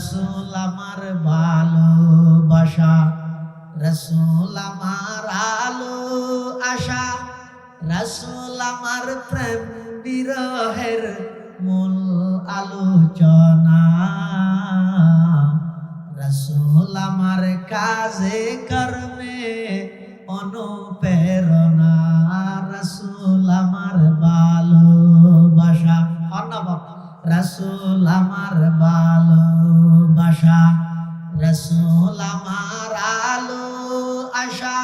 রাসূল আমার ভালোবাসা, রাসূল আমার আলো আশা, রাসূল আমার প্রেম বিরহের মূল আলোচনা, রাসূল আমার কাজে কর্মে অনুপ্রেরণা, রাসূল আমার ভালোবাসা, রাসূল আমার ভালোবাসা, রাসূল আমার আলো আশা,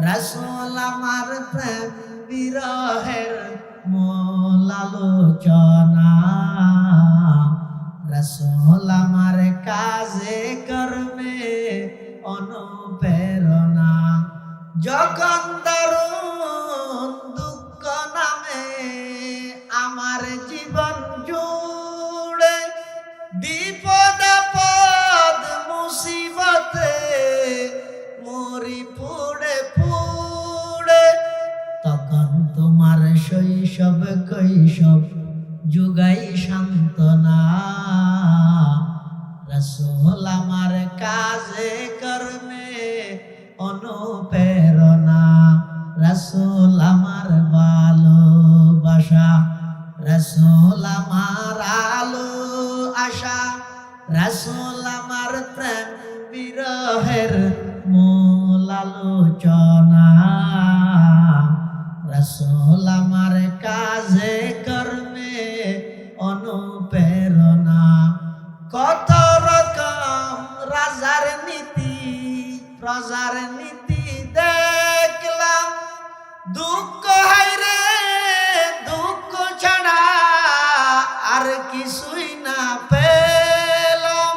রাসূল আমার প্রেম বিরহের মূল আলোচনা, রাসূল আমার কাজে কর্মে অনুপ্রেরণা। যখন দারুণ দুঃখ নামে আমার জীবন জুড়ে, বিপদ আপদ মুসিবতে মরি পুড়ে পুড়ে, তখন তোমার শৈশব কৈশব যুগাই সান্ত্বনা, রাসূল আমার কাজে কর্মে অনুপ্রেরণা, রাসূল আমার ভালোবাসা, রাসূল আমার আলো আশা, রাসূল আমার প্রেম বিরহের মূল আলোচনা, রাসূল আমার কাজে কর্মে অনুপ্রেরণা। কত রকম রাজার নীতি প্রজার নীতি দেখলাম, দুঃখ হায়রে দুঃখ ছাড়া আর কিছুই না পেলাম,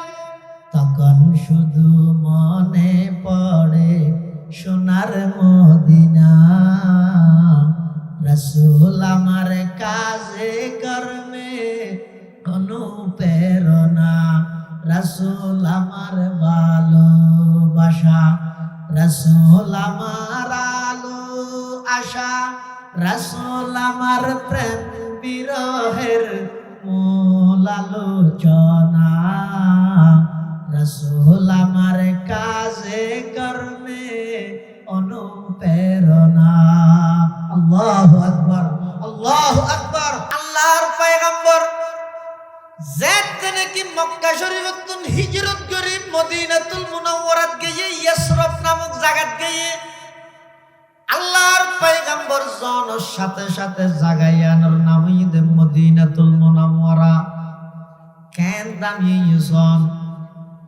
তখন শুধু মনে পড়ে সোনার মদিনা, রাসূল আমার কাজে কর্মে অনুপ্রেরণা, রাসূল আমার ভালোবাসা, রাসূল আমার আলো আশা, রাসূল আমার প্রেম বিরহের মূল আলোচনা, রাসূল আমার কাজে কর্মে অনুপ্রেরণা। আল্লাহু আকবার, আল্লাহু আকবার। আল্লাহর পয়গম্বর যেদিন কি মক্কা শরীফতুন হিজরত করে মদিনাতুল মুনাওয়ারাত গিয়ে ইয়াসরফ নামক জায়গাত গিয়ে আল্লাহর পয়গম্বর জনের সাথে সাথে জাগায়ানোর নামই দে মদিনাতুল মুনাওয়ারা। কেন দামি ইউসন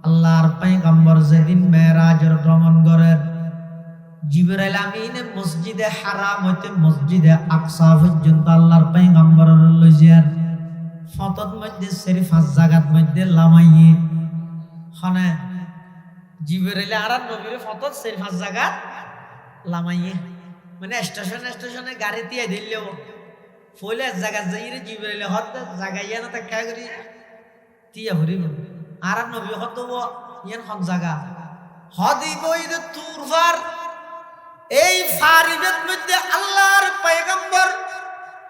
আল্লাহর পয়গম্বর যেদিন মেরাজের ভ্রমণ করেন, জিবরাইল আমিনে মসজিদে হারাম হইতে মসজিদে আকসা পর্যন্ত আল্লাহর পয়গম্বরের লইছেন। ফতত মধ্যে শরীফ জায়গাত মধ্যে লামাইয়ে হনে জিবরাইল আর নবীর ফতত শরীফ জায়গাত লামাইয়ে, মানে স্টেশনে গাড়ি দিয়ে দিলেও ফলে জায়গা যাইরে জিবরাইল হত জায়গাইয়া না তা করি তিয়া ভরিব আর নবী হত ইয়ান হন জায়গা হদিব ইদে তুরফার। এই ফারিবের মধ্যে আল্লাহর পয়গম্বর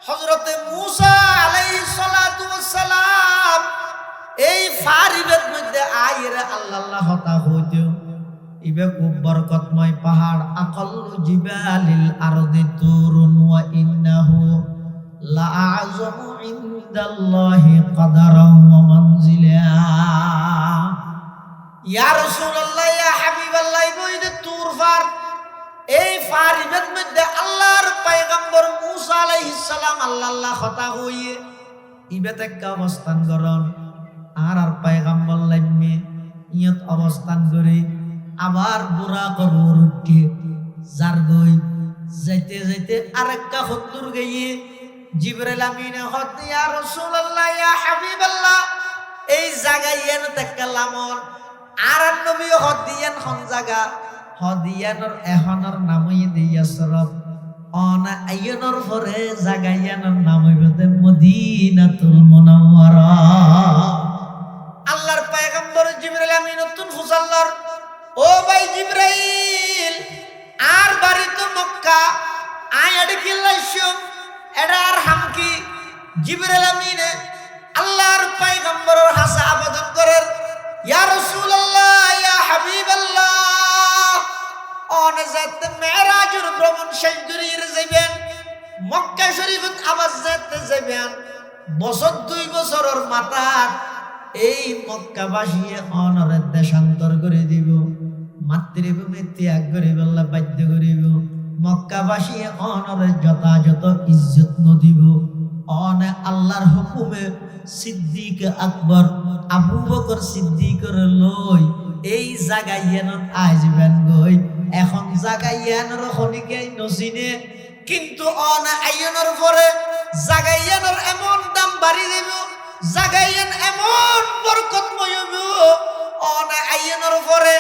হযরতে মূসা আলাইহিস সালাতু ওয়াস সালাম এই ফারিবের মধ্যে আইরে আল্লাহ হতা হইতো। ইবে খুব বরকতময় পাহাড়, আকাল্লু জিবালিল আরদি তুরুন ওয়া ইন্নাহু লাআযমু ইনদাল্লাহি কদরান ওয়া মানজিলা। ইয়া রাসূলুল্লাহ, ইয়া হাবিবাল্লাহ, ইবে তুরফার এই ফারিবের মধ্যে আল্লাহর পয়গম্বর মূসা আলাইহিস সালাম আল্লাহ কথা হইয়ে ইবেতে একটা অবস্থান করন আর পয়গম্বর লাইমে ইয়ত অবস্থান করে আবার বুড়া করুর উঠে যার গই যাইতে যাইতে আরেকটা হদ্দুর গিয়ে জিবরাইল আমিনে হদ, ইয়া রাসূলুল্লাহ, ইয়া হাবিবাল্লাহ, এই জায়গায় এন তাকালামন আর নবী হদ দিয়েন কোন জায়গা হদিয়ানোর এহনর নামই দিয়াসরফ অনা আইয়নর পরে জাগাইয়ানোর নাম হইবে মদিনাতুল মুনাওয়ারা। আল্লাহর পয়গম্বর জিবরাইল আমিন নতুন ফুসাল্লার ও ভাই জিবরাইল আর বাড়ি তো মক্কা আয় আড়কি লাইছো এডা আর হামকি জিবরাইল আমিনে আল্লাহর পয়গম্বরের হাসা আবেদন করেন, ইয়া বছর 2 বছরের মাথার এই মক্কাবাসীয়ে অনরের দেশান্তর করে দিব, মাতৃভূমি ত্যাগ করে বললা বাধ্য করিব। মক্কাবাসীয়ে অনরের যথাযথ ইজ্জত নদিব। অনে আল্লাহর হুকুমে সিদ্দিক আকবর আবু বকর সিদ্দিকর লই এই জাগাইয়ানত আইজবেন গই। এখন জাগাইয়ানোর খনিকে নসিনে, কিন্তু অনে আইয়ানোর পরে জাগাইয়ানোর এমন দাম বাড়ি দিব, জাগাইয়ান এমন বরকতময় হইব। অনে আইয়ানোর পরে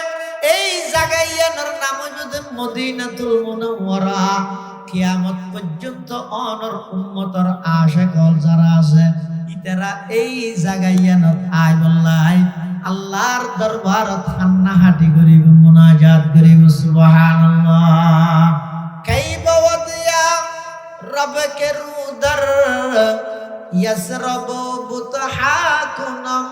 এই জাগাইয়ানোর নাম হইবে মদিনাতুল মুনাওয়ারা। কিয়ামত পর্যন্ত অনর উম্মতর আশিকল যারা আছে ইতারা এই জাগাইয়ানত আই বল্লাই আল্লাহর দরবারত হান্নাহাটি করিব, মুনাজাত করিব। সুবহানাল্লাহ। কাইবা ওয়াদিয়া রবকে রুদার ইয়াসরাবু বুতহাকুনাম।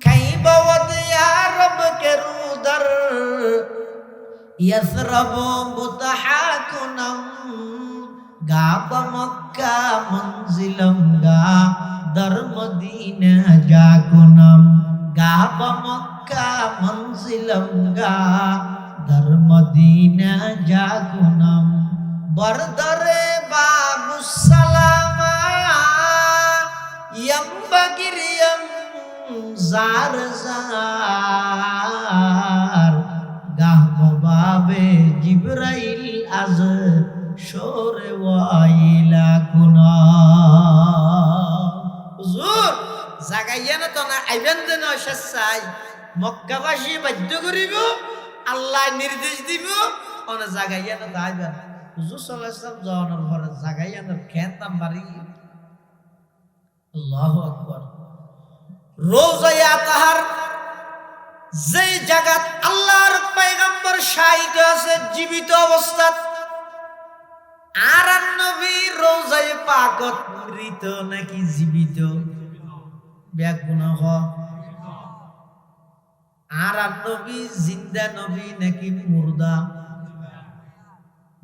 কাইবা ওয়াদিয়া রবকে রুদার ইয়াসরাবু বুতহাকুনাম। গাবা মক্কা মনজিলম গা দর মদিনা জাকুনাম। গাবা মক্কা মনজিলম গা দর মদিনা জাকুনাম। বরদরে বাবু সালামা ইয়ামবাগিরিয়াম জার জার। গাহবা বাবে জিবরাইল আজ শোরে ওয়াইলা কুনা। হুজুর জাগাইয়ানা তো না আইবেন দেন শেষাই মক্কাবাসী বাধ্য করিব, আল্লাহ নির্দেশ দিব অনে জাগাইয়ানা তো আইবেন। হুজুর সাল্লাল্লাহু আলাইহি ওয়াসাল্লাম জানার পরে জাগাইয়ানার খেত দাম বাড়ি। আল্লাহু আকবার। রোজায়ে আতাহার যেই জায়গাত আল্লাহর পয়গম্বর শায়িত আছে জীবিত অবস্থাত, আর নবী রোজায়ে পাকত মৃত নাকি জীবিত? ব্যাগুণ হ। আর নবী জিন্দা নবী নাকি মুর্দা?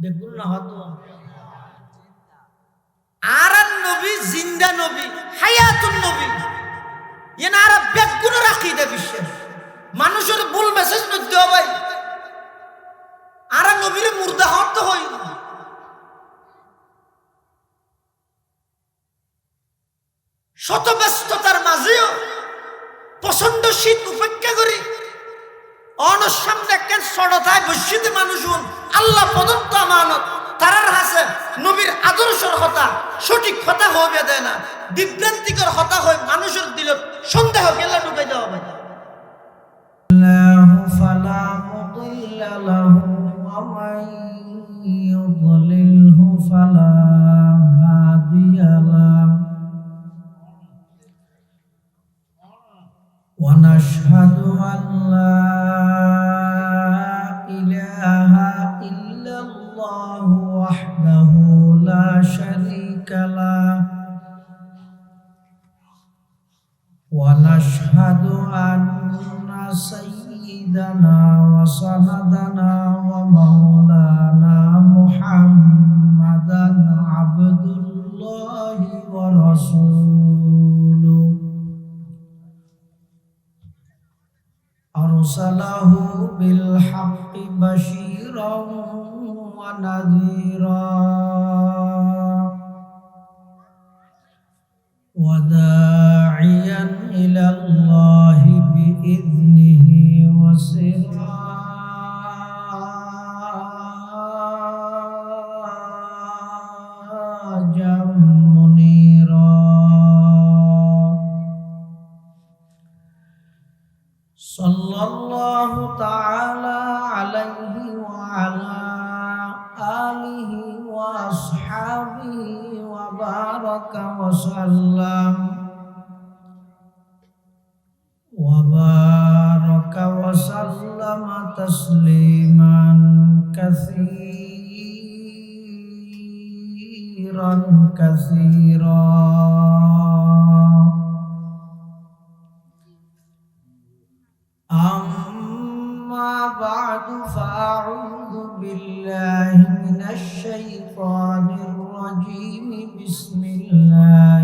বেগুন না হতো। আর নবী জিন্দা নবী, হায়াতুন নবী। এনারা বেগুনের আকীদা বিশ্বাস, মানুষের ভুল মেসেজ নইতে হবে। আর নবীর মুর্দা হতে হয়। শত ব্যস্ততার মাঝেও প্রচন্ড শীত উপেক্ষা করি অনর সামনে একটা সড়তায় বসিতে মানুষ আল্লাহ প্রদত্ত আমানত তারার হাসে নবীর আদর্শের কথা সঠিক কথা হবে দেয় না, বিভ্রান্তিকর কথা হয় মানুষের দিল সন্দেহ গেলা ঢুকে দেওয়া হয়। ফালা মুদিল্লা লাহু ওয়া মান ইউদ্লিলহু ফালা হাদিয়া লাহু। ওয়া নাশহাদু আল্লা ইলাহা ইল্লাল্লাহু ওয়াহদাহু লা শারীকা লাহু ওয়া নাশহাদু আন্না সাইয়্যিদানা ওয়া সানাদানা ওয়া মাওলানা মুহাম্মাদান আবদুল্লাহি ওয়া রাসূলুহু আরসালাহু বিল হাক্কি বাশীরান ওয়া নাযীরা ওয়া দা'iyan ইলাল্লাহি বিইذনিহি ওয়া সিরাজাম মুনীরা। সাল্লাল্লাহু তাআলা আলাইহি ওয়া আলা আলিহি ওয়া আসহাবিহি ওয়া বারাকা ওয়া সাল্লাম তাসলিমান কাসীরান কাসীরা। أما بعد فأعوذ بالله من الشيطان الرجيم. بسم الله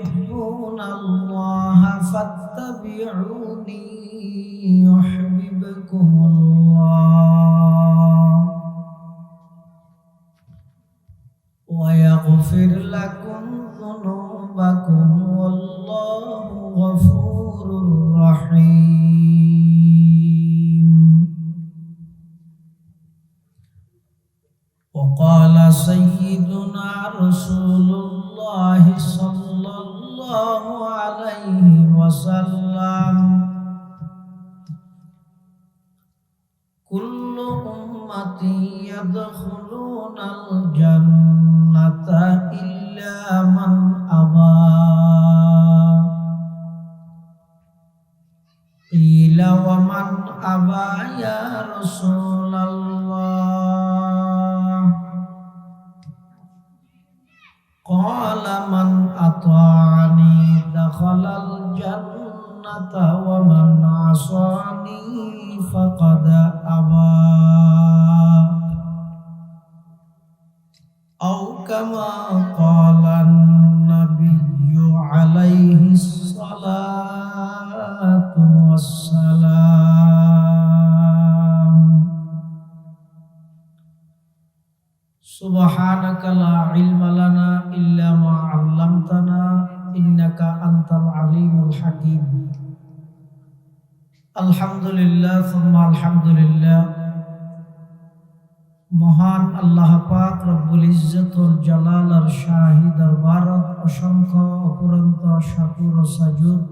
تحبون الله فاتبعوني يحببكم الله ويغفر لكم ذنوبكم والله غفور رحيم. وقال سيدنا رسول الله صلى الله عليه وسلم كل أمتي يدخلون الجنة إلا من أبى. قيل ومن أبى يا رسول الله؟ قال من أطاعني دخل الجنة ومن عصاني فقد أبى. أو كما قال النبي عليه الصلاة والسلام. سبحانك لا علم لنا إلا ما علمتنا إنك أنت العليم الحكيم. আলহামদুলিল্লাহ সুম্মা আলহামদুলিল্লাহ। মহান আল্লাহ পাক রব্বুল ইজ্জত ওয়াল জালালের শাহী দরবারত অসংখ্য অপুরন্ত শাকুর ও সাজুদ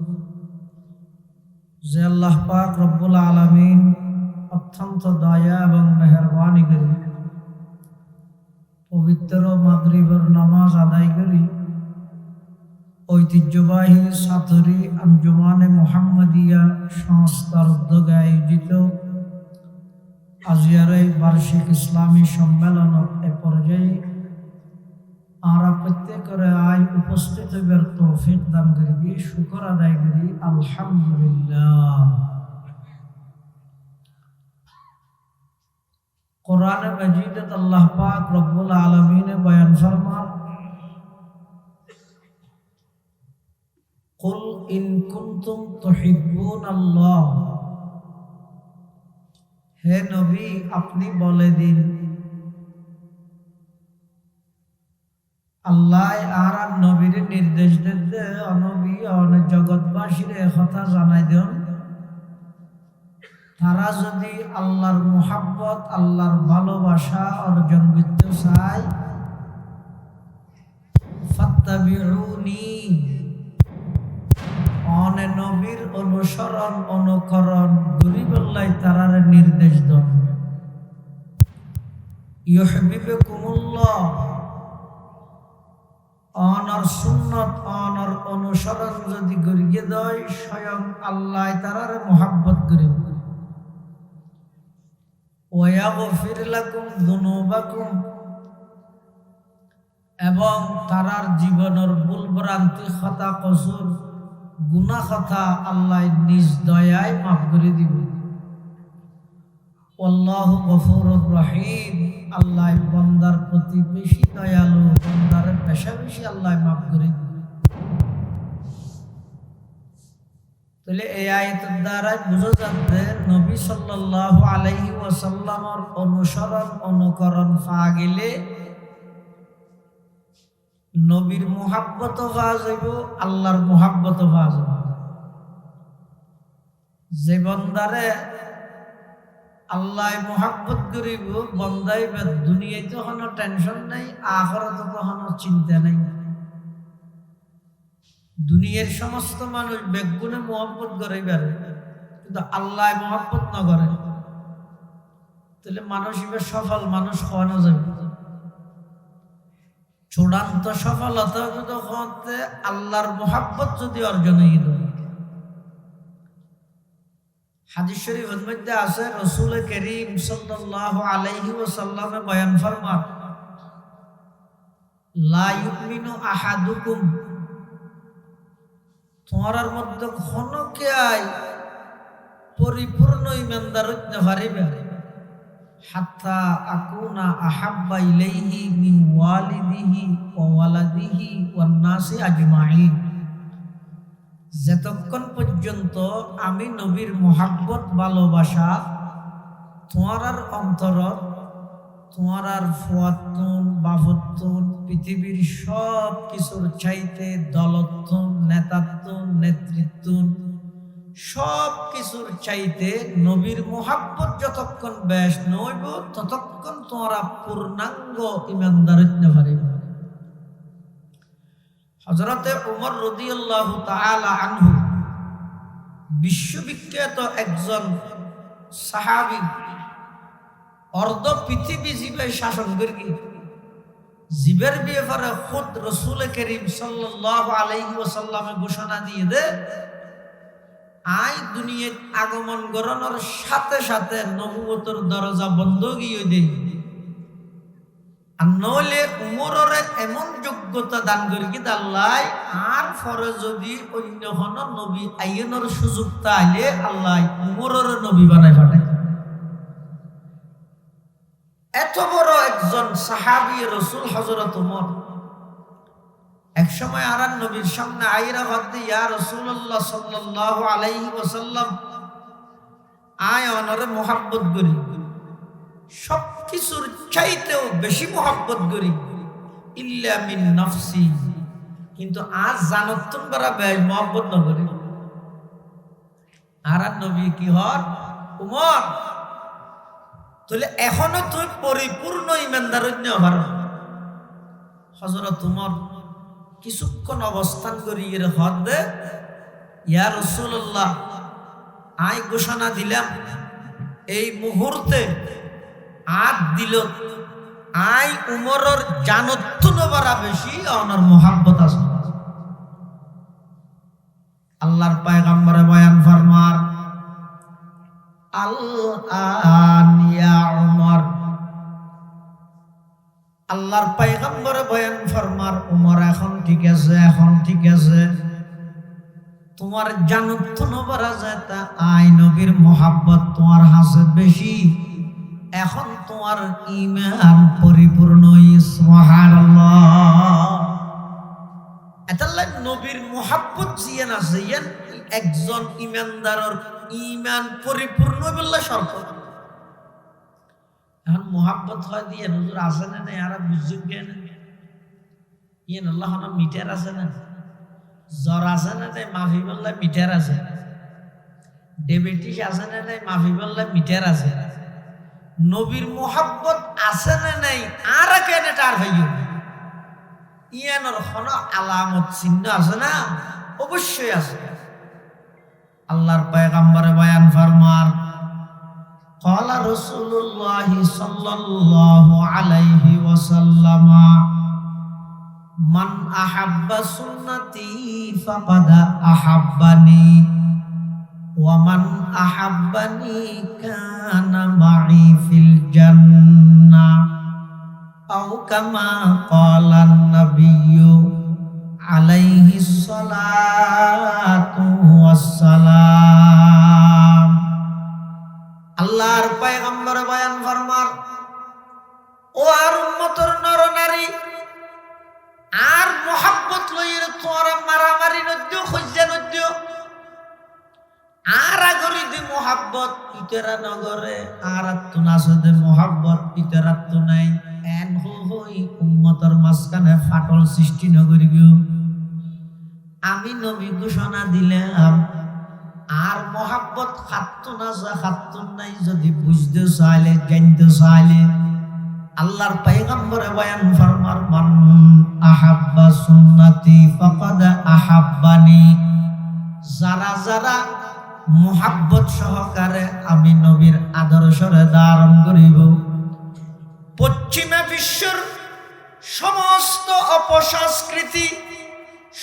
যে আল্লাহ পাক রব্বুল আলামিন অত্যন্ত দয়া এবং মেহেরবানি করে পবিত্র মাগরিবের নামাজ আদায় করি ঐতিহ্যবাহী সাতরি আঞ্জুমানে মুহাম্মদিয়া সংস্থার উদ্যোগে আয়োজিত আজিয়ারে বার্ষিক ইসলামী সম্মেলন এ পর্যায়ে আমরা প্রত্যেকের আয় উপস্থিত হইবার তৌফিক দান করি দিয়ে শুকর আদায় করি আলহামদুলিল্লাহ। কোরআনে মাজিদে আল্লাহ পাক রব্বুল আলামিন বয়ান ফরমান কুল ইন কুনতুম তুহিব্বুনাল্লাহ, হে নবী আপনি বলে দিন আল্লাহ আর নবীর নির্দেশ দিতে নবী অনেক জগৎবাসীর কথা জানাই দেন তারা যদি আল্লাহর মুহাব্বত আল্লাহর ভালোবাসা অর্জন করতে চায় ফাত্তাবিউনি, অনে নবীর অনুসরণ অনুকরণ গরিবল্লাই তারার নির্দেশ দেন। ইউহিব্বুকুমুল্লাহ, অনর সুন্নত অনর অনুসরণ যদি করিয়ে দেয় স্বয়ং আল্লাহ তারার মুহাব্বত করিব। ওয়াগফির লাকুম যুনুবাকুম, এবং তারার জীবনের ভুল ভ্রান্তি খতা কসুর গুনাহ কথা আল্লাহ নিজ দয়ায় মাফ করে দিব। আল্লাহু গফুরুর রহিম, আল্লাহ বান্দার প্রতি বেশি দয়ালু, বান্দার বেশি বেশি আল্লাহ মাফ করে দিব। তাহলে এই আয়াতের দ্বারা বুঝা যাচ্ছে নবী সাল্লাল্লাহু আলাইহি ওয়াসাল্লামের অনুসরণ অনুকরণ পাওয়া গেলে নবীর মুহাব্বত পাওয়া যাইব, আল্লাহর মুহাব্বত পাওয়া যাবে। যে বান্দারে আল্লাহ মুহাব্বত করিব বান্দাই দুনিয়ায় তো কোনো টেনশন নাই, আখিরাতে তো কোনো চিন্তা নাই। দুনিয়ার সমস্ত মানুষ বেগুনে মুহাব্বত করে বেড়ে, কিন্তু আল্লাহ মুহাব্বত না করে, তাহলে মানুষ এবার সফল মানুষ খাওয়ানো যাবে। চূড়ান্ত সফলতা হতে আল্লাহর মুহাব্বত যদি অর্জন হয়ে যায়। হাদিস শরীফের মধ্যে আছে রাসূল করিম সাল্লাল্লাহু আলাইহি ওয়াসাল্লাম বয়ান ফরমান লা ইউমিনু আহাদুকুম, তোমার মধ্যে কোনো কেউ পরিপূর্ণ ঈমানদার হতে পারিবে হাত্তা আকুনা আহাব্বা ইলাইহি মিন ওয়ালিদিহি ওয়া ওয়ালাদিহি ওয়ান নাসি আজমাইন, যতক্ষণ পর্যন্ত আমি নবীর মোহাব্বত ভালোবাসা তোমার আর অন্তর, তোমার আর ফুয়াতুন বাফতুন পৃথিবীর সব কিছুর চাইতে দলতুন নেতাতুন নেতৃত্বন সব কিছুর চাইতে নবীর মোহাব্বত যতক্ষণ বেশ নইব ততক্ষণ তোমরা পূর্ণাঙ্গ ইমানদার হইতে পারিব। হযরতে উমর রাদিয়াল্লাহু তাআলা আনহু বিশ্ববিখ্যাত একজন সাহাবী, অর্ধ পৃথিবী জীবে শাসন করি, জীবের ব্যাপারে খুদ রাসূল করিম সাল্লাল্লাহু আলাইহি ওয়াসাল্লামে ঘোষণা দিয়ে দে আই দুনিয়াত আগমন করানোর সাথে সাথে নবুয়তের দরজা বন্ধ গিয়ে দেই, আর নইলে উমরের এমন যোগ্যতা দান করি কি আল্লাহ আর পরে যদি অন্য কোন নবী আইনের সুযোগ তাইলে আল্লাহ উমরের নবী বানাই পাঠায়। এত বড় একজন সাহাবী রাসূল হযরত উমর এক সময় আর নবীর সামনে আইরা বলতে, ইয়া রাসূলুল্লাহ সাল্লাল্লাহু আলাইহি ওয়াসাল্লাম, আয় অনরে মোহাব্বত করি, সব কিছুর চাইতেও বেশি মোহাব্বত করি, ইল্লা মিন নফসি, কিন্তু আজ জানতুন বড় বেশ মোহাব্বত না করি। আর নবী কি হর উমর, তাহলে এখনো তুই পরিপূর্ণ ইমানদার হইতে পারো। হযরত উমর কিছুক্ষণ অবস্থান করি এর হদ দে, ইয়া রাসূলুল্লাহ, আই ঘোষণা দিলাম এই মুহূর্তে আদ দিল আই উমরের জানতুন বড় বেশি ওনার মোহাব্বত আছে। আল্লাহর পয়গম্বরে বয়ান ফরমার, আল-আন ইয়া উমর, আল্লাহর পয়গম্বরে বয়ান ফরমার, উমর এখন ঠিক আছে, এখন ঠিক আছে, তোমার জানতুন বড় যায় তা আই নবীর মোহাব্বত তোমার হাসে বেশি, এখন তোমার ঈমান পরিপূর্ণ। সুবহানাল্লাহ। এতাল্লাহ নবীর মোহাব্বত জিয়ান আছে, ইয়ান একজন ঈমানদারের ঈমান পরিপূর্ণ বললে শর্ত। এখন মোহাব্বত হয় দিয়ে হুজুর আছে না নাই আর বুঝুন কেন, ইয়ান আল্লাহ না মিটার আছে না, জ্বর আছে না নাই মাফি বললে মিটার আছে, ডায়াবেটিস আছে না নাই মাফি বললে মিটার আছে। নবীর মোহাব্বত আছে না নাই আর কেন তার ভাইও ইয়ানোর কোনো আলামত চিহ্ন আছে না? অবশ্যই আছে। আল্লাহর পয়গম্বরে বয়ান ফরমার, ক্বালা রাসূলুল্লাহ সাল্লাল্লাহু আলাইহি ওয়াসাল্লাম, মান আহাব্বা সুন্নতি ফাকাদ আহাব্বানি ওয়া মান আহাব্বানি কানা মা'i ফিল জান্নাহ আও কামা ক্বালান নাবিয়্যু আলাইহিস সালাতু ওয়াসসালাম। আল্লাহর পয়গম্বর বয়ান ফরমার, ও আর উম্মতের নরনারী, আর মোহাব্বত লইয়ে তোরা মারামারি নদ্য খুঁজে নদ্য, আর আগরি দি মোহাব্বত ইতেরা নগরে আর আত্মু নাসদে মোহাব্বত ইতেরা তো নাই, এন হই উম্মতের মাঝখানে ফাটল সৃষ্টি নগরি গিও। আমি নবী ঘোষণা দিলাম আর মোহাব্বত খাত্তু না যা খাত্তু নাই, যদি বুঝতে চাইলে জানতে চাইলে আল্লাহর পয়গম্বরে বয়ান ফরমার, মান আহাব্বা সুন্নতি ফাকাদ আহাব্বানি, যারা যারা মোহাব্বত সহকারে আমি নবীর আদর্শরে ধারণ করিব, পশ্চিমা বিশ্বর সমস্ত অপসংস্কৃতি,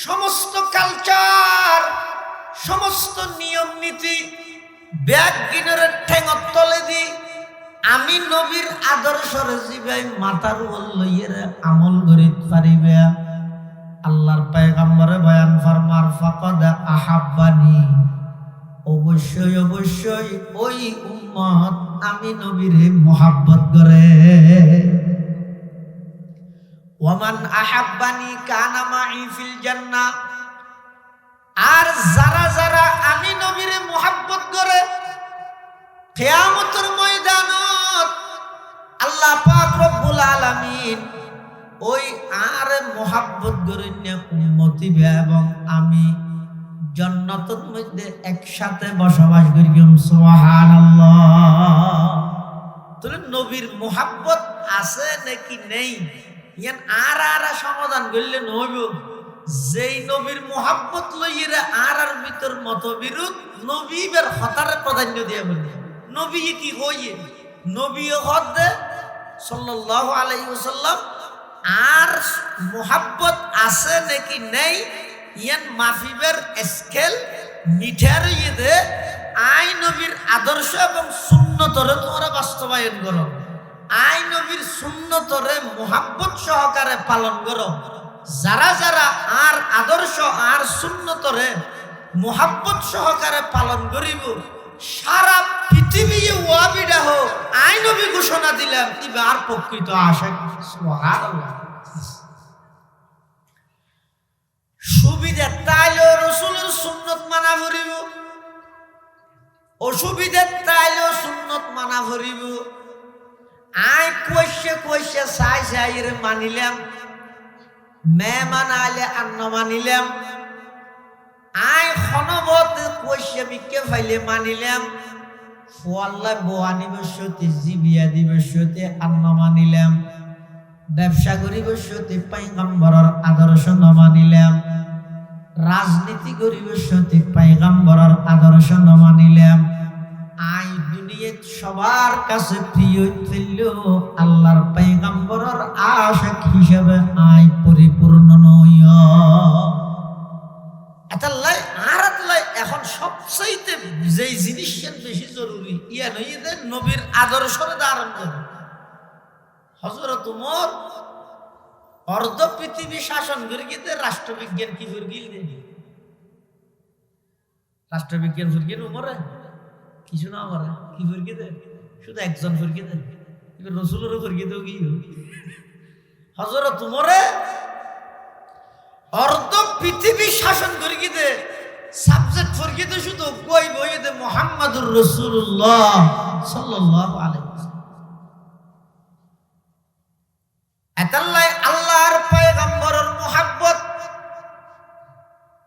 সমস্ত কালচার, সমস্ত নিয়ম নীতি ব্যাগ গিনরের ঠেঙত তলে দি আমি নবীর আদর্শরে জিবাই মাথার উপর লইয়ে আমল করিতে পারিবে। আল্লাহর পয়গম্বরে বয়ান ফরমার, ফাকাদ আহাব্বানি, অবশ্যই অবশ্যই ওই উম্মত আমি নবীর মোহাব্বত করে। ওয়ামান আহাব্বানি কানা মা'i ফিল জান্নাহ, আর যারা যারা আমি নবীরে মুহাব্বত করে কিয়ামতের ময়দানত আল্লাহ পাক রব্বুল আলামিন ওই আর মুহাব্বত করে নিয়ে উম্মতি এবং আমি জান্নাতের মধ্যে একসাথে বসবাস করি। সুবহানাল্লাহ। তাহলে নবীর মুহাব্বত আছে নাকি নেই ইয়ান আর সমাধান করলে নইব। যেই নবীর মুহাব্বত লইরা আর ভিতর মতবিরোধ নবীর হতারে প্রাধান্য দিয়ে বলি নবী কি হইয়ে নবী হদ সাল্লাল্লাহু আলাইহি ওয়াসাল্লাম আর মুহাব্বত আছে নাকি নেই ইয়ান মাফিবের স্কেল মিঠার ইয়ে আই নবীর আদর্শ এবং সুন্নতরে তোমরা বাস্তবায়ন করো। আই নবীর সুন্নতরে মুহাব্বত সহকারে পালন করো। যারা যারা আর আদর্শ আর সুন্নতরে মুহাব্বত সহকারে পালন করিব সারা পৃথিবী ওয়াবিডা হোক আই নবী ঘোষণা দিলাম এবার প্রকৃত আশিক। সুবহানাল্লাহ। সুবিধা তাইলেও রসুলের সুন্নত মানা করিব, অসুবিধা তাইলেও সুন্নত মানা করিব। আই কইছে কইছে চাই চাই রে মানিলাম, মেহমান আইলে আন্ন মানিলাম। আই খনবত কইছে বিকে ফাইলে মানিলাম, ফোয়াল্লা বোয়ানি বসতে জিবিয়া দিবসতে আন্ন মানিলাম। ব্যবসা করিব সত্যি পয়গম্বরের আদর্শ ন মানিলাম, রাজনীতি করিব সত্যি পয়গম্বরের আদর্শ ন মানিলাম। আই দুনিয়াত সবার কাছে প্রিয় ছিল আল্লাহর পয়গম্বরের আশিক হিসেবে আই পরিপূর্ণ নই। এটালাই আরাতলাই এখন সবচাইতে যেই জিনিসটা বেশি জরুরি ইয়া নই যে নবীর আদর্শরে ধারণ করে। হযরত উমর অর্ধ পৃথিবী শাসন করে গিয়ে রাষ্ট্রবিজ্ঞান কি করে গিল দে রাষ্ট্রবিজ্ঞান ফুরগিয়ে উমরে কিছু না করে কি ফুরগিয়ে দে শুধু একজন ফুরগিয়ে দেন এবার রসুলেরও ফুরগিয়ে দেও কি হযরত উমরে অর্ধ পৃথিবী শাসন করে গিয়ে সাবজেক্ট ফুরগিয়ে দে শুধু কই বই দে মুহাম্মাদুর রাসূলুল্লাহ সাল্লাল্লাহু আলাইহি ওয়াসাল্লাম। এতাল্লাই আল্লাহর পয়গম্বরের মুহাব্বত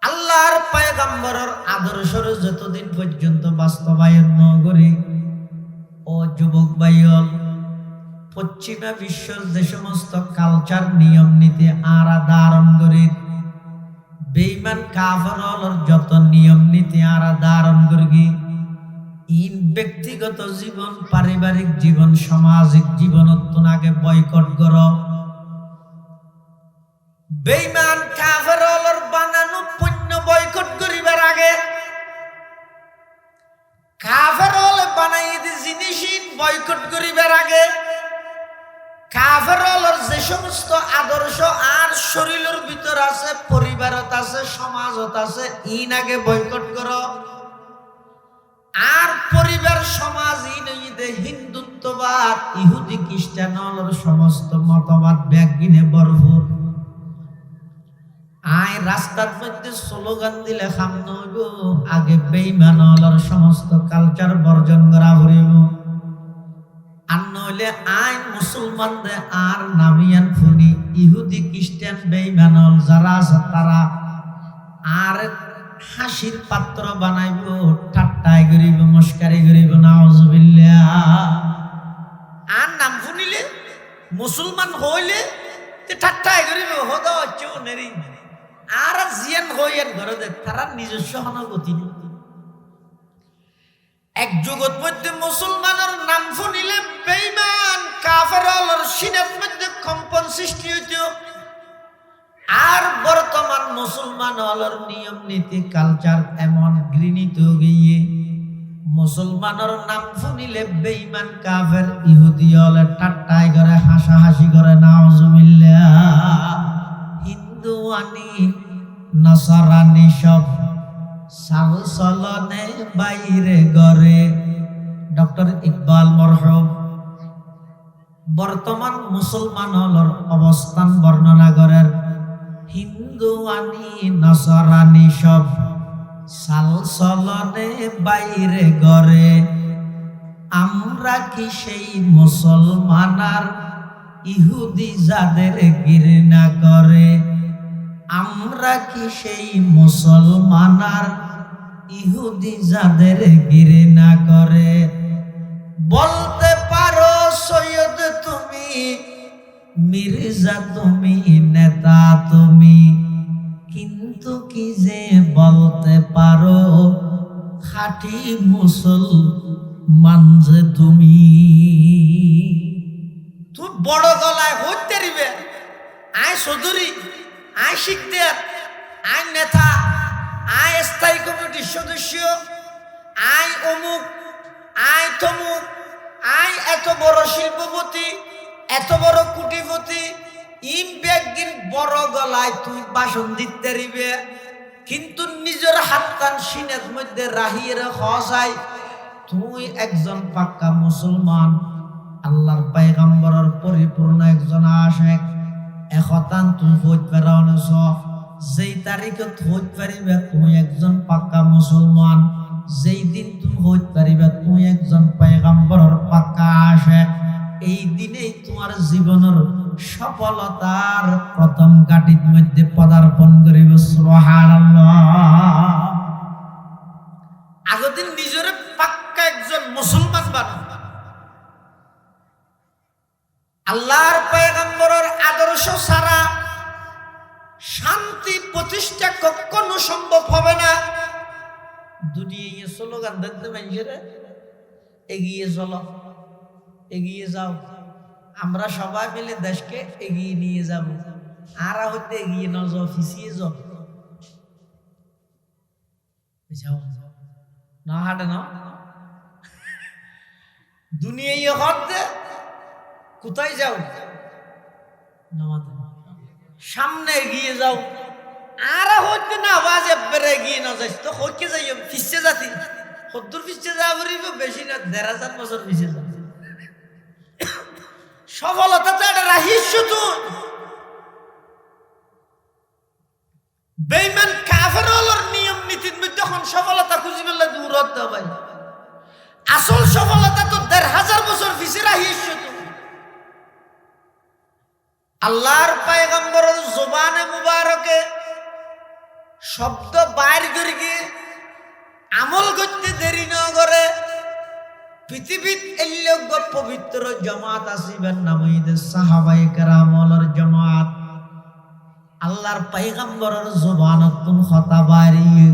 আল্লাহর পয়গম্বরের আদর্শের যতদিন পর্যন্ত বাস্তবায়ন ন করি ও যুবক ভাইল পশ্চিমা বিশ্বের যে সমস্ত কালচার নিয়ম নীতি আর ধারণ করি বেঈমান কাফেরর যত নিয়ম নীতি আর ধারণ করি ইন ব্যক্তিগত জীবন পারিবারিক জীবন সামাজিক জীবনত আগে বয়কট করো। বেঈমান কাফেরর বানানো পণ্য বয়কট করিবার আগে কাফেরল বানাই দি জিনিস বয়কট করিবার আগে কাফেরর যে সমস্ত আদর্শ আর শরীরের ভিতর আছে পরিবারত আছে সমাজত আছে ইন আগে বয়কট করো। আর পরিবার সমাজ হিন্দুত্ববাদ ইহুদি খ্রিস্টানর সমস্ত মতবাদ ব্যাগিনে ভরপুর। আই রাস্তার মধ্যে স্লোগান দিলে খাম নইব আগে বেঈমানর সমস্ত কালচার বর্জন করা হইব। আর নইলে আই মুসলমানদের আর নামিয়ান ফুনি ইহুদি খ্রিস্টান বেঈমানল যারা আছে তারা আর হাসির পাত্র বানাইব, ঠাট্টাই করিব, মস্কারি করিব। নাউজুবিল্লাহ। আর নাম শুনিলে মুসলমান হইলে ঠাট্টাই করিব হদ নেরি আর জিয়ান হইয়ান ঘরে দেখ তারা নিজস্ব গতি নেই। এক যুগত মধ্যে মুসলমানের নাম শুনিলে বেঈমান কাফেরর সিনার মধ্যে কম্পন সৃষ্টি হইত। আর বর্তমান মুসলমান হলর নিয়ম নীতি কালচার এমন ঘৃণিত গিয়ে মুসলমানের নাম শুনিলে বেঈমান কাফের ইহুদি হলে ঠাট্টাই করে হাসাহাসি করে। নাউজুবিল্লাহ। হিন্দু আনি নাসারানি সব সালসলনে বাইরে গড়ে। ডক্টর ইকবাল মরহুম বর্তমান মুসলমান হলর অবস্থান বর্ণনা করেন। হিন্দু আনি নাসারানি সব সাল চলনে বাইরে গড়ে আমরা কি সেই মুসলমানার ইহুদি যাদের ঘৃণা করে আমরা কি সেই মুসলমানার ইহুদি যাদের ঘৃণা করে বলতে পারো সৈয়দ তুমি মির্জা তুমি নেতা তুমি কিন্তু কি যে বলতে পারো খাঁটি মুসলমান যে তুমি তুই বড় গলায় হইতে দিবে আয় চৌধুরী আয় শিকদার আয় নেতা আয় স্থায়ী কমিটির সদস্য আয় অমুক আয় তমুক আয় এত বড় শিল্পপতি এত বড় কুটিপতি ইম ব্যাগিন বড় গলায় তুই ভাষণ দিতে দিবে কিন্তু নিজের হাতটান সিনের মধ্যে রাহিয়ে হসাই তুই একজন পাক্কা মুসলমান আল্লাহর পয়গম্বরের পরিপূর্ণ একজন আশিক একতান তুই হইতে পারছ যেই তারিখে হইতে পারিবে তুই একজন পাক্কা মুসলমান যেই দিন তুই হইতে পারিবে তুই একজন পয়গম্বরের পাক্কা আশিক এই দিনেই তোমার জীবনের সফলতার প্রথম ঘাটির মধ্যে পদার্পণ করিব সুবহানাল্লাহ আগদিন নিজের পাক্কা একজন মুসলমান বানাও আল্লাহর পয়গম্বরের আদর্শ ছাড়া শান্তি প্রতিষ্ঠা কখনো সম্ভব হবে না দুনিয়ায় স্লোগান দিতে মানুষের এগিয়ে চলো এগিয়ে যাও আমরা সবাই মিলে দেশকে এগিয়ে নিয়ে যাব আর হইতে এগিয়ে না যাও পিছিয়ে যাও না হাঁটে না দুনিয়ায় হতে কোথায় যাও সামনে এগিয়ে যাও আর হইতে না আওয়াজ একবারে এগিয়ে না যাইস তো হইকে যাই পিছিয়ে যাতি 70 পিছিয়ে যাবো বেশি না 1500 বছর পিছিয়ে যাবে সফলতা তো একটা রাহিস্য তুই বেঈমান কাফেরদের নিয়ম নীতির মধ্যে যখন সফলতা খুঁজি পেলে দূর হতে হবে আসল সফলতা তো 1500 বছর পিছিয়ে রাহিস্য তুই আল্লাহর পয়গম্বরের জবানে মুবারকে শব্দ বাইর করে গিয়ে আমল করতে দেরি না করে পৃথিবীর এল্যোগ্য পবিত্র জামাত আসিবেন নামে সাহাবায়ে কেরামের জামাত আল্লাহর পয়গম্বরের জবানতুন কথা বাড়িয়ে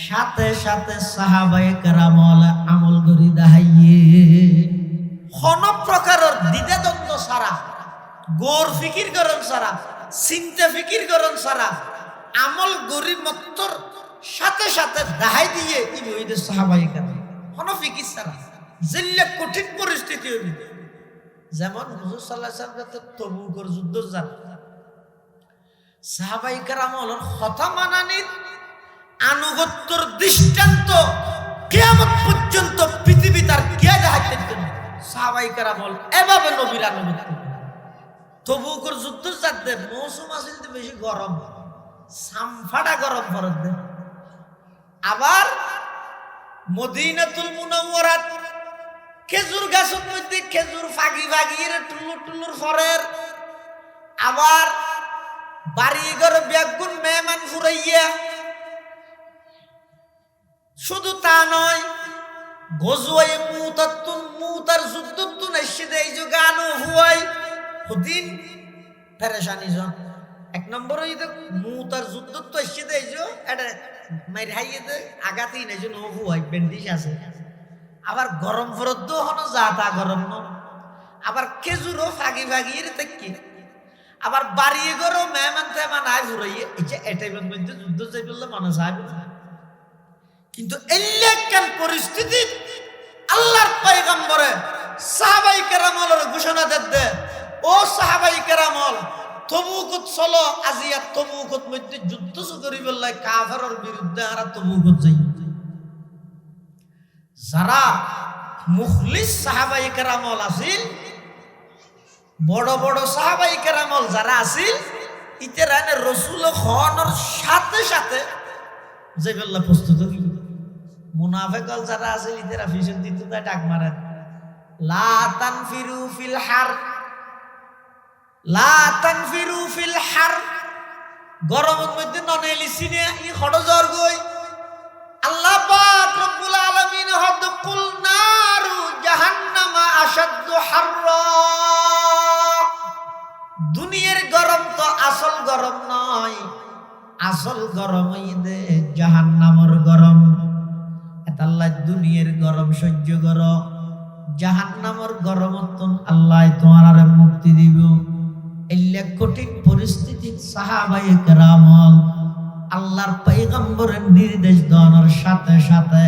সাথে সাথে সাহাবায়ে কেরামল আমল করি দেখাইয়ে কোন প্রকারের দ্বিধাদ্বন্দ্ব ছাড়া গোর ফিকির করন ছাড়া চিন্তা ফিকির করন ছাড়া আমল গরিব মত্তর সাথে সাথে দেখাই দিয়ে ইবুইদের সাহাবায়ে কেরাম কোন ফিকির ছাড়া জিল্লে কঠিন পরিস্থিতি হইবে যেমন হুজুর সাল্লাল্লাহু আলাইহি ওয়াসাল্লাম তবুকের যুদ্ধ যান সাহাবায়ে কেরামর কথা মানানির আনুগত্যর দৃষ্টান্ত কিয়ামত পর্যন্ত পৃথিবী তার কে দেখাইতে না সাহাবায়ে কেরামল এভাবে নবীর আনুগত্য তবুকের যুদ্ধ যাতে মৌসুম আসিল তো বেশি গরম সামফাটা গরম পড়ত দে আবার মদিনাতুল মুনাওয়ারাত খেজুর গাছের মধ্যে খেজুর ফাগি ফাগিয়ে টুলুর টুলুর ফরের আবার বাড়ি ঘর ব্যাগুন মেহমান ফুরাইয়া শুধু তা নয় গজওয়াই মুতার যুদ্ধতুন এসে দেয় যে গানও হুয়াই হুদিন পেরেশানি জন এক নম্বর হইতে মুতার যুদ্ধ তো এসে দেয় যে এটা মাইর হাইয়ে দে আগাতেই নাই যে নো হুয়াই বেন্ডিশ আছে আবার গরম ফরদ্দ হনো যা তা গরম ন আবার খেজুরও ফাগি ফাগিয়ে দেখি আবার বাড়িয়ে গরো মেহমান তেমান আয় ফুরাইয়ে এটাই মধ্যে যুদ্ধ যাই বললে মানুষ আয় কিন্তু এলাকার পরিস্থিতি আল্লাহর পয়গম্বরে সাহাবায়ে কেরামলের ঘোষণা দেন ও সাহাবায়ে কেরামল তবুকত চলো আজিয়া তবুকত মধ্যে যুদ্ধ করি বললে কাফেরের বিরুদ্ধে আর তবুকত যাই যারা মুখলিস সাহাবায়ে কেরামল আছিল বড় বড় সাহাবায়ে কেরামল যারা আছিল ইতেরানে রাসূল খনর সাথে সাথে যে বললা প্রস্তুত কি মুনাফিকল যারা আছে ইতারা ফিশন দিতে তাই ডাক মারেন লা তানফিরু ফিল হার লা তানফিরু ফিল হার গরমের মধ্যে ননেলি সিনে ই খড়জর গই আল্লাহ পাক রব্বুল আলামিন হদ কুল নারু জাহান্নামা আশাদ্দু হাররা দুনিয়ার গরম তো আসল গরম নয় আসল গরম হইদে জাহান্নামের গরম আল্লাহ দুনিয়ার গরম সহ্য করো জাহান্নামের গরমতন আল্লাহ তোমার মুক্তি দিব এলে কঠিন পরিস্থিতি সাহাবায়ে কেরাম আল্লাহর পয়গম্বরের নির্দেশ দেওয়ার সাথে সাথে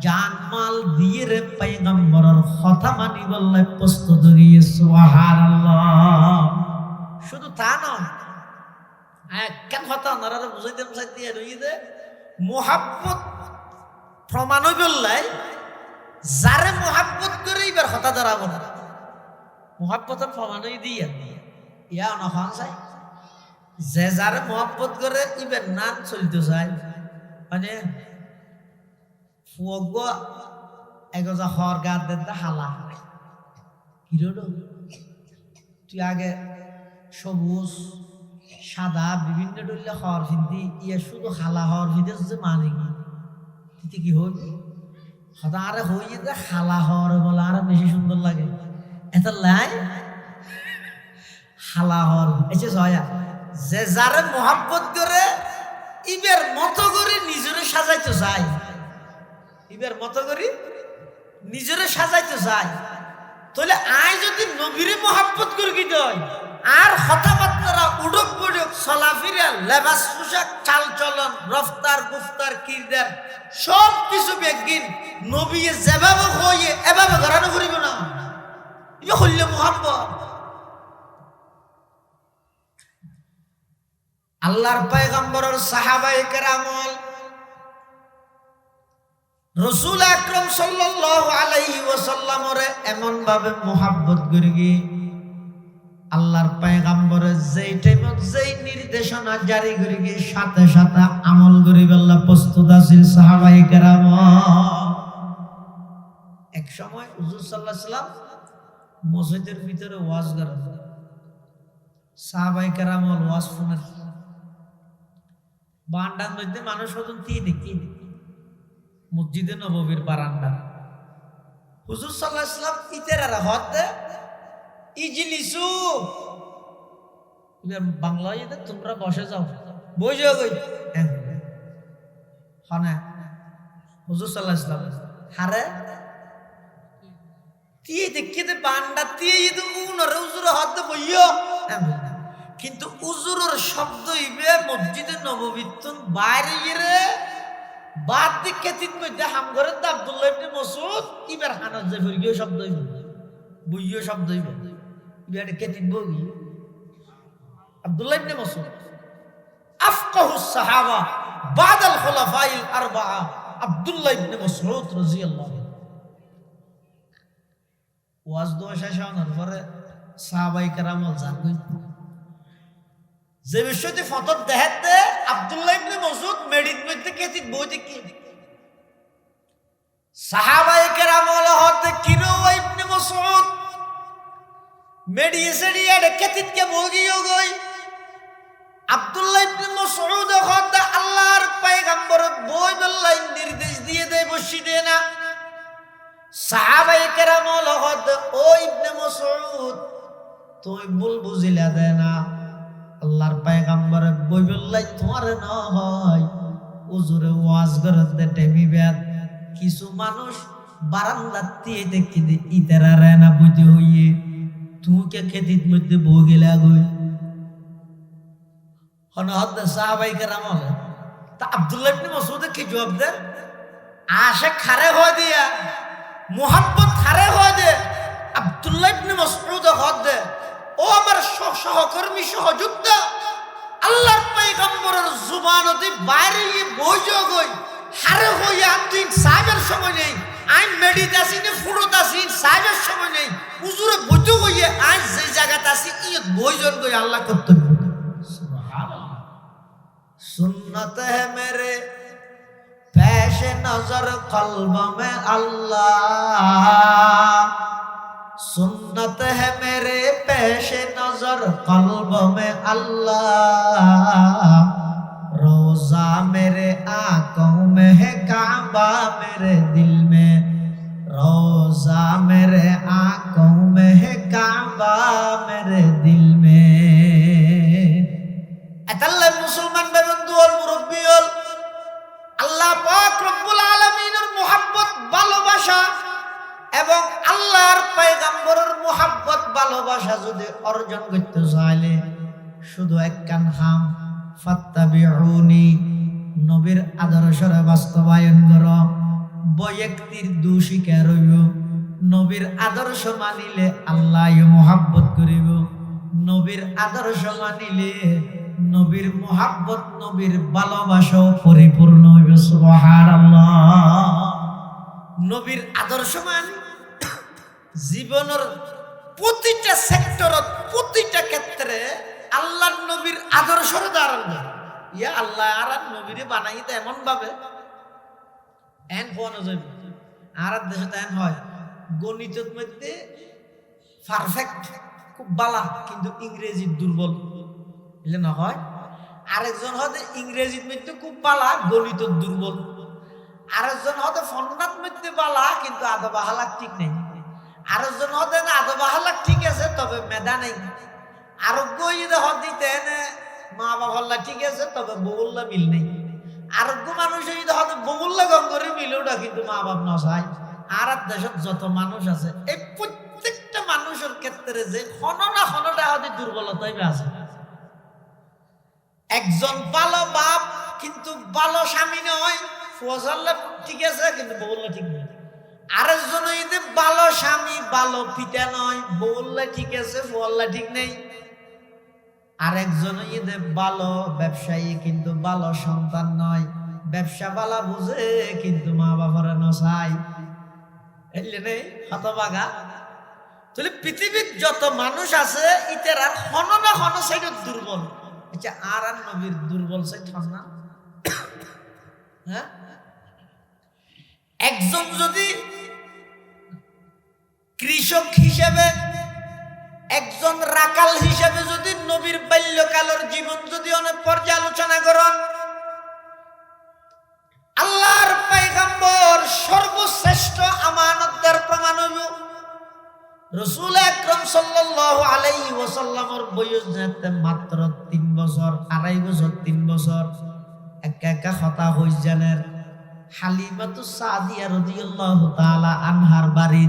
জানমাল দিয়ে রে পয়গম্বরের কথা মানি বললে প্রস্তুত হয়ে সুবহানাল্লাহ শুধু তা নয় কেন কথা ওনারা বুঝাইতাম চাইতে রইদে মোহাব্বত প্রমাণ বললে যারে মোহাব্বত করে এবার হতা দাঁড়াবো না মোহাব্বতের প্রমাণই দিয়ে ইয়া অনখন চাই যে যারে মোহাব্বত করে এবার নাম চলতে চায় মানে ফুয়গ এগোজা হর গাত দেন হালা হিরো তুই আগে সবুজ সাদা বিভিন্ন ডলে হর ফিন্দি ইয়ে শুধু হালা হর ফিদে যে মানে কি কি হইবে হতা আরে হইয়ে যে হালা হর বলে আরো বেশি সুন্দর লাগে এত লাই হালা হর এসে জয়া যে যারে মোহাব্বত করে ইবের মতো করে নিজরে সাজাইতে চায় ইবের মতো করে নিজরে সাজাইতে চায় তাহলে আয় যদি নবীরে মোহাব্বত করে কি দেয় আর কথাবার্তা উড়ক বুড়ক চলাফিরা লেবাস পোশাক চাল চলন রফতার গুফতার কিরদার সব কিছু বেগিন নবী যেভাবে হইয়ে এভাবে ঘরানো করিব না ইবে হইলে মোহাব্বত আল্লাহর পয়গম্বরের সাহাবায়ে কেরাম রাসূল আকরাম সাল্লাল্লাহু আলাইহি ওয়াসাল্লামরে এমন ভাবে মোহাব্বত করে গিয়ে আল্লাহর পয়গম্বরের যেই টাইমত যেই নির্দেশনা জারি করে গিয়ে সাথে সাথে আমল করে আল্লাহ প্রস্তুত আছেন সাহাবায়ে কেরাম এক সময় হুজুর সাল্লাল্লাহু আলাইহি সাল্লাম মসজিদের ভিতরে ওয়াজ করেন সাহাবায়ে কেরাম ওয়াজ শুনেন বান্ডার মধ্যে মানুষ হতেন দেখি মসজিদে নববীর বারান্দা হুজুর সাল্লাল্লাহু আলাইহি সাল্লাম ইতেরারা হতে ইজলিসু বাংলায় তোমরা বসে যাও বসে গই হনা হুজুর সাল্লাল্লাহু আলাইহি সাল্লাম হারে তিয়ে দেখিতে বান্ডা তিয়ে ইদু উনরে হুজুর হতে বইও কিন্তু হুজুরের শব্দ ইবে মসজিদে নববীর বাইরে গিয়ে বাদ দিকে তিন মধ্যে হামঘরের আব্দুল্লাহ ইবনে মাসউদ ইবার হানাত যে ফিরিও শব্দ হইবে বুইও শব্দ হইবে ইবারে কেতিন বগি আব্দুল্লাহ ইবনে মাসউদ আফকাহুস সাহাবা বাদাল খুলাফাইল আরবাআ আব্দুল্লাহ ইবনে মাসউদ রাদিয়াল্লাহু আনহু ওয়াজ দোয়া শেষ হওয়ার পরে সাহাবায়ে কেরাম জানগই যে বিষয়টি ফতত দেখাতে আব্দুল্লাহ ইবনে মাসউদ মেডিত মধ্যে কেতি বই দেখি সাহাবায়ে কেরাম হতে কিরো ইবনে মাসউদ মেডিয়ে সেডিয়ে কেতিত কে বগিও গই আব্দুল্লাহ ইবনে মাসউদ হতে আল্লাহর পয়গম্বর বই বল্লাই নির্দেশ দিয়ে দেয় বসি দেয় না সাহাবায়ে কেরাম হতে ও ইবনে মাসউদ তুই ভুল বুঝিলা দেয় না আল্লাহর পয়গম্বর বই বললাই তোমার না হয় হুজুরে ওয়াজ করতে টেমিবেদ কিছু মানুষ বারান্দার দিয়ে দেখি দে ইতারা রানা বুঝে হইয়ে তুকে খেতির মধ্যে বগিলা গই হনহদ সাহাবায়ে কেরাম তা আব্দুল্লাহ ইবনে মাসউদ কি জবাব দেন আশা খারে হয়ে দিয়া মোহাব্বত খারে হয়ে দে আব্দুল্লাহ ইবনে মাসউদ হদে ও আমার সহকর্মী সহযোদ্ধা আল্লাহর পয়গম্বরের জুবানতে বাইরে গিয়ে বইজো গই হারে হইয়া তুই সাহেবের সময় নেই আই মেডিটেশনে ফুরত আছি সাহেবের সময় নেই হুজুরে বইজো গইয়ে আজ যে জায়গাতে আছি ইয়ত বইজন গই আল্লাহ কর্তব্য সুবহানাল্লাহ সুন্নত হে মেরে नजर कल्ब में अल्लाह, सुन्नत है मेरे पेश नजर कल्ब में अल्लाह, रोजा मेरे आंखों में है काबा मेरे दिल में, रोजा मेरे आंखों में है काबा मेरे दिल में। এতাল্লাহ মুসলমান বন্ধু ওর মুরব্বী ওর আল্লাহ পাক রব্বুল আলামিনের মুহাব্বত ভালোবাসা এবং আল্লাহর পয়গম্বরের মুহাব্বত ভালোবাসা যদি অর্জন করতে চাইলে শুধু একখান হাম ফাত্তাবিউনি, নবীর আদর্শরে বাস্তবায়ন করো, ব্যক্তির দোষীকে রইব, নবীর আদর্শ মানিলে আল্লাহ মুহাব্বত করিব, নবীর আদর্শ মানিলে নবীর মুহাব্বত নবীর ভালোবাসাও পরিপূর্ণ হইবে। সুবহানাল্লাহ। নবীর আদর্শ মানে জীবনের প্রতিটা সেক্টরত প্রতিটা ক্ষেত্রে আল্লাহর নবীর আদর্শের ধারণ করে। ইয়া আল্লাহ আর নবীরে বানাইতে এমন ভাবে এন ফোনো যাইব আর দেশে এন হয় গণিতের মধ্যে পারফেক্ট খুব বালা কিন্তু ইংরেজির দুর্বল বুঝলে না হয়। আরেকজন হতে ইংরেজির মধ্যে খুব বালা গণিতের দুর্বল, আরেকজন হতে ফন্নাত মধ্যে বালা কিন্তু আদা বাহালাক ঠিক নেই, আরেকজন হতে না আদা বাহালাক ঠিক আছে তবে মেধা নেই, আরোগ্য হতে মা বাবা ঠিক আছে তবে বউল্লা মিল নেই, আরোগ্য মানুষ হতে বউল্লা গঙ্গরে মিলেওটা কিন্তু মা বাপ নসায়। আর দেশত যত মানুষ আছে এই প্রত্যেকটা মানুষের ক্ষেত্রে যে হন না হনটা হতে দুর্বলতা আছে। একজন ভালো বাপ কিন্তু ভালো স্বামী নয়, ফজল্লা ঠিক আছে কিন্তু বউল্লা ঠিক নেই, আরেকজন ভালো স্বামী ভালো পিতা নয়, বউল্লা ঠিক আছে ফজল্লা ঠিক নেই, আরেকজন ভালো ব্যবসায়ী কিন্তু ভালো সন্তান নয়, ব্যবসা বালা বুঝে কিন্তু মা বাবার নসাই এলে নেই হতবাগা। তাহলে পৃথিবীর যত মানুষ আছে ইতের আর হন না হন সাইড দুর্বল। আচ্ছা আর নবীর দুর্বল সাইড হন না? হ্যাঁ, একজন যদি কৃষক হিসেবে একজন রাকাল হিসেবে যদি নবীর বাল্যকালের জীবন যদি অনেক পর্যালোচনা করেন, আল্লাহর পয়গম্বর সর্বশ্রেষ্ঠ আমানতদার প্রমাণ হইব। রাসূল আকরাম সাল্লাল্লাহু আলাইহি ওয়াসাল্লামের বয়স যেতে মাত্র 3 বছর, 2.5 বছর, 3 বছর। একা কথা হই জানেন হালিমাতুস সাদিয়া রাদিয়াল্লাহু তাআলা আনহার বাড়ি।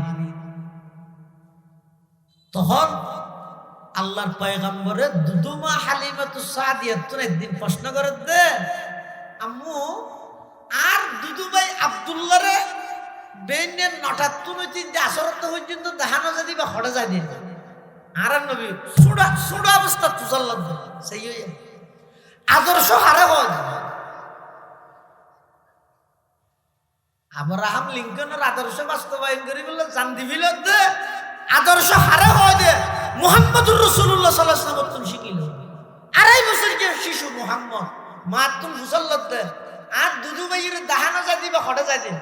তখন আল্লাহর পয়গম্বরে দুদুমা হালিমাতুস সাদিয়া তো একদিন প্রশ্ন করে দে আম্মু আর দুদু ভাই আব্দুল্লাহরে বেনের নটাত তুই আসরত পর্যন্ত দেখানো যদি বা হটে যায় দিন আর নবী সুড়া সুড়া অবস্থা তুজাল্লাহ সেই আদর্শ হারে হয়। আব্রাহাম লিঙ্কনের আদর্শ বাস্তবায়ন করি বলে জান দিবিল দে আদর্শ হারে হয় দে মুহাম্মদুর রাসূলুল্লাহ সাল্লাল্লাহু আলাইহি ওয়াসাল্লাম তুমি শিখিল 2.5 বছর যে শিশু মুহাম্মদ মা তুমি মুসাল্লাত দে আর দুদু ভাইয়ের দাহানো যায় দিবা হটে যায় দিন।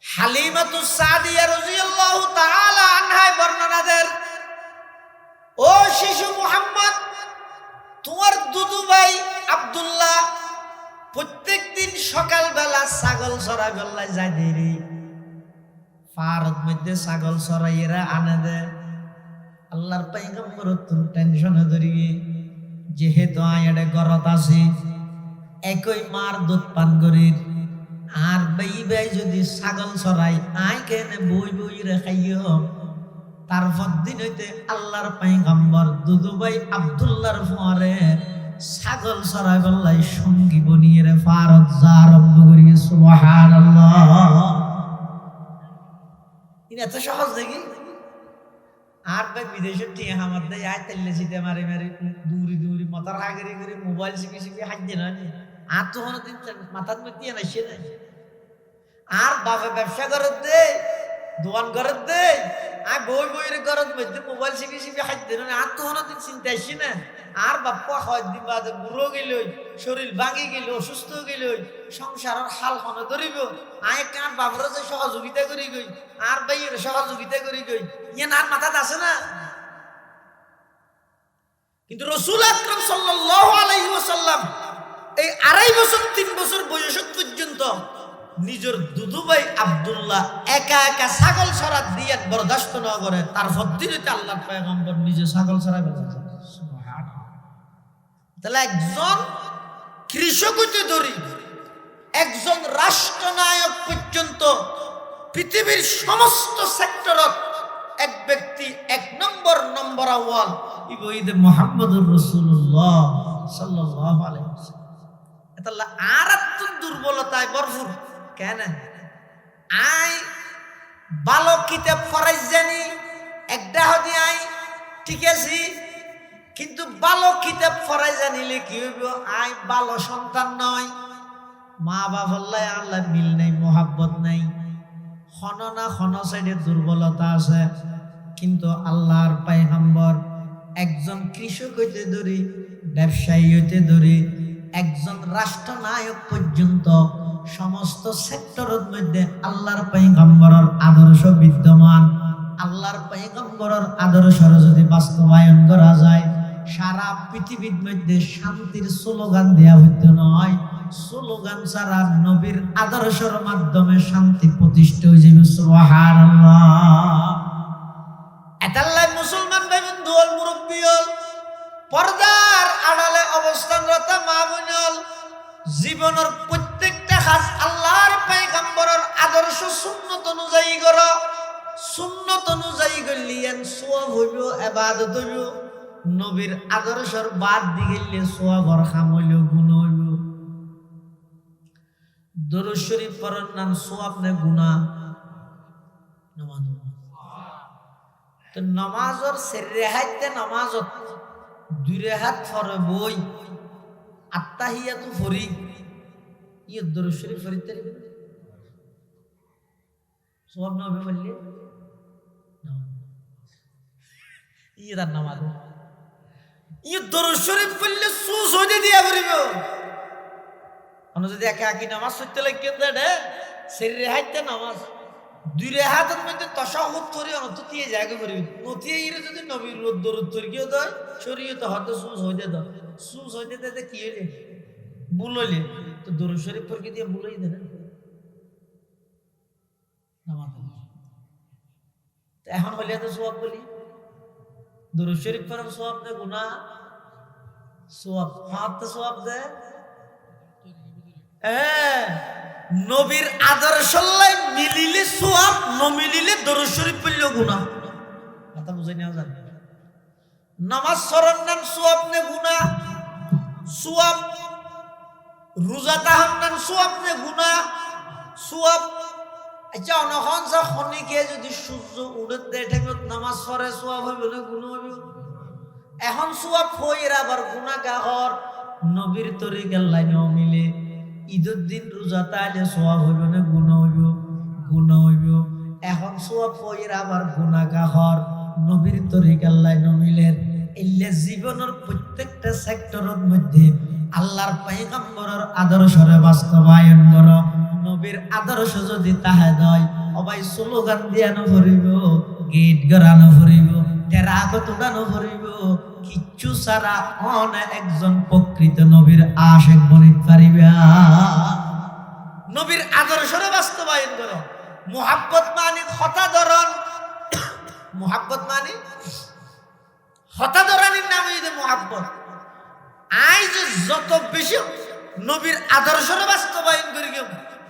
হালিমাতুস সাদিয়া রাদিয়াল্লাহু তাআলা আনহা বর্ণনা দেন, ও শিশু মুহাম্মদ তোমার দুদু ভাই আব্দুল্লাহ প্রত্যেকদিন সকাল বেলা ছাগল চড়াই বেলায় যায় দেরি ফারত মধ্যে ছাগল চড়াইয়েরা আনে দে। আল্লাহর পয়গম্বর তুমি টেনশনে ধরি যেহেতু আয়ারে গরত আছে একই মার দুধ পান করি আর বাই বাই যদি ছাগল চড়াই আই কেনে বই বই রে খাইও। তারপর দিন হইতে আল্লাহর পয়গম্বর দুদু ভাই আব্দুল্লাহর পরে ছাগল চড়াই বেলায় সঙ্গী বনিয়ে রে ফারত যা আরম্ভ করি। সুবহানাল্লাহ। এত সহজ দেখি আর ভাই বিদেশের টিয়া আমার দেয় আয় তেলে শীতে মারি মারি দূরি দূরি মাথার হাগেরি করে মোবাইল শিখে শিখে হাঁটছে না আর তো কোনো দিন মাথার মধ্যে না সে নাই আর বাপে ব্যবসা করে দে দোকান করে দে আর বই বইয়ের ঘরের মধ্যে মোবাইল শিখে শিখে হাঁটছে না আর তো কোনো দিন চিন্তা আসছে না আর বাপ্পা হয় দিন বাদে বুড়ো গেল শরীর ভাঙি গেল, অসুস্থ গেল, সংসারের হাল মনে ধরিব, আয় কার বাবুর যে সহযোগিতা করি গই, আর ভাইয়ের সহযোগিতা করি গই, ইয়ে নার মাথাত আছে না? কিন্তু রাসূল আকরাম সাল্লাল্লাহু আলাইহি ওয়াসাল্লাম এই 2.5 বছর 3 বছর বয়স পর্যন্ত নিজের দুদু ভাই আব্দুল্লাহ একা একা ছাগল ছড়া দিয়ে বরদাস্ত না করে, তার ফদ্দিনতে আল্লাহর পয়গম্বর নিজে ছাগল ছড়া করে। তাহলে একজন কৃষক হইতে ধরি একজন রাষ্ট্রনায়ক পর্যন্ত পৃথিবীর সমস্ত সেক্টরত এক ব্যক্তি এক নম্বর আওয়াল ইবঈদ মুহাম্মদুর রাসূলুল্লাহ সাল্লাল্লাহু আলাইহি ওয়াসাল্লাম। তাহলে আর এত দুর্বলতায় ভরপুর কেন? আই ভালো কিতাব ফরাইজ জানি একটা হদি আই ঠিক আছে, কিন্তু ভালো কিতাব ফরাই জানিলে কি হইব? আই ভালো সন্তান নয়, মা বাবার আল্লাহ মিল নাই, মোহাব্বত নাই, খন না খন সাইডে দুর্বলতা আছে। কিন্তু আল্লাহর পয়গম্বর একজন কৃষক হইতে ধরি, ব্যবসায়ী হইতে ধরি, একজন রাষ্ট্রনায়ক পর্যন্ত সমস্ত সেক্টরের মধ্যে আল্লাহর পয়গম্বরের আদর্শ বিদ্যমান। আল্লাহর পয়গম্বরের আদর্শ যদি বাস্তবায়ন করা যায়, সারা পৃথিবীর মধ্যে শান্তির স্লোগান দেয়া হইতে নয়, স্লোগান ছাড়া নবীর আদর্শের মাধ্যমে শান্তি প্রতিষ্ঠা হয়ে যাবে। সুবহানাল্লাহ। এতাল্লাই মুসলমান ভাই বন্ধু হল, মুরব্বী হল, পর্দার আড়ালে অবস্থানরত মা বোন হল, জীবনের প্রত্যেকটা কাজ আল্লাহর পয়গম্বরের আদর্শ সুন্নত অনুযায়ী করো। সুন্নত অনুযায়ী করলিয়েন সওয়াব হইব, ইবাদত হইব। নবীর আদর্শের বাদ দিগেলে সওয়াবর কাম হইল, গুনাহ হইব। দরুদ শরীফ পড়ার নাম সওয়াব না গুনাহ? নামাজ। তো নামাজের সেরেহাইতে নামাজত 2 রাকাত পড়বই, আত্তাহিয়াতু পড়ি, ইয়ে দরুদ শরীফ পড়িতে সওয়াব না হবে বললে ইয়ে তার নামাজ। ইয়ে দরুদ শরীফ পড়লে সুস হইতে দিয়া করিব। আমরা যদি একা একি নামাজ পড়তে লাগি দে সেরেহাইতে নামাজ 2 রাকাতের মধ্যে তাশাহুদ পড়ি অন্ত দিয়ে জায়গা করিব, নতিয়ে ইরে যদি নবীর দরুদ পড়িও দেয় শরীয়তে হয়তো সুস হইতে দাও, সুস হইতে দিতে কি হইলে ভুল হইলে তো দরুদ শরীফ পড়কে দিয়ে ভুল হইতে না নামাজ। এখন হইলে তো সওয়াব বলি, দরুদ শরীফ পড়ার সওয়াব দে গুনাহ সওয়াব হাত সওয়াব দে। নবীর আদর্শ মিলিলে সওয়াব, ন মিলিলে দরুদ শরীফ পড়লেও গুনাহ। কথা বুঝাই নেওয়া যায়। নামাজ পড়ার নাম সওয়াব নে গুনাহ? সওয়াব। রোজা তাহার নাম সওয়াব নে গুনাহ? সওয়াব। আচ্ছা অনখন যা খনিকে যদি সূর্য উড়ে দেয় ঠেকত নামাজ পড়ে সওয়াব হইব না গুনাহ হইব? এখন সওয়াব হইরা আবার গুনাহ কাহর নবীর তরিকার লাইনে মিলে। ঈদের দিন রোজা তাইলে সওয়াব হইব না গুনাহ হইব? গুনাহ হইব। এখন সওয়াব হইরা আবার গুনাহ কাহর নবীর তরিকার লাইনে মিলে। এলে জীবনের প্রত্যেকটা সেক্টরের মধ্যে আল্লাহর পয়গম্বরের আদর্শরে বাস্তবায়ন করো। নবীর আদর্শ যদি তাহে নয় অবাই স্লোগান দিয়ানো ভরিব, গেট গড়ানো ভরিব, টেরাকত উড়ানো ভরিব, কিচ্ছু ছাড়া অন একজন প্রকৃত নবীর আশিক বনিতে পারিবে। নবীর আদর্শরে বাস্তবায়ন করো। মুহাব্বত মানে হতাদরণ, মুহাব্বত মানে হতাদরণের নাম হইছে মুহাব্বত। আজ যত বেশি নবীর আদর্শরে বাস্তবায়ন করি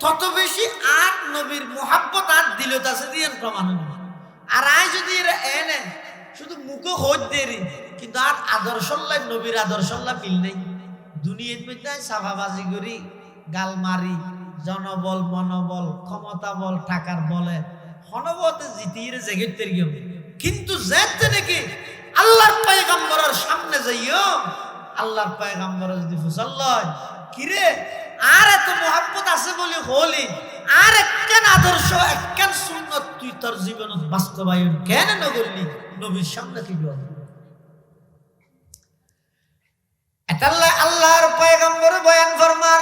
তত বেশি আর নবীর মুহাব্বত আর দিলত আছে দিয়ে প্রমাণ। আর আজ যদি এনে শুধু মুখে হজ দেরি কিন্তু আর আদর্শল্লাই নবীর আদর্শল্লা মিল নেই। দুনিয়ার মধ্যে সাফাবাজি করি, গাল মারি, জনবল মনোবল ক্ষমতা বল টাকার বলে হনবতে জিতিয়ে জেগেতে গিয়ে, কিন্তু যেতে নাকি আল্লাহর পয়গম্বরের সামনে যাইও, আল্লাহর পয়গম্বর যদি ফুসাল্লয় কিরে আর এত মোহাব্বত আছে বলে হলি আর একখান আদর্শ একখান সুন্নত তুই তোর জীবনত বাস্তবায়ন কেন নগরলি নবীর সামনে কি বল? এতাল্লাহ আল্লাহর পয়গম্বর বয়ান ফরমার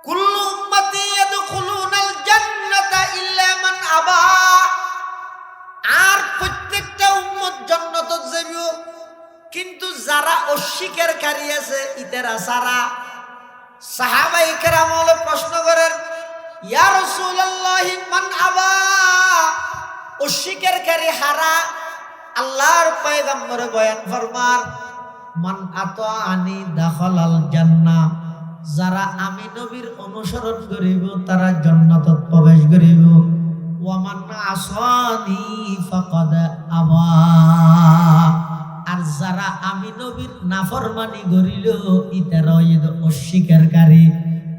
কুল্লু উম্মতি ইয়াদখুলুনাল জান্নাতা ইল্লা মান আবা, আর প্রত্যেকটা উম্মত জান্নাতে যাবে কিন্তু যারা অস্বীকারী আছে ইতারা সারা। সাহাবায়ে কেরাম হলো প্রশ্ন করেন ইয়া রাসূলুল্লাহ মান আবা, অস্বীকারী হারা? আল্লাহর পয়গম্বর বয়ান ফরমার মান আতাআনি দাখালাল জান্নাহ, যারা আমি নবীর অনুসরণ করিব তারা জান্নাতত প্রবেশ করিব। ওয়া মান আসানি ফাকাদ আবা, আর যারা আমি নবীর নাফরমানি করিল ইতারা হইল অস্বীকারী।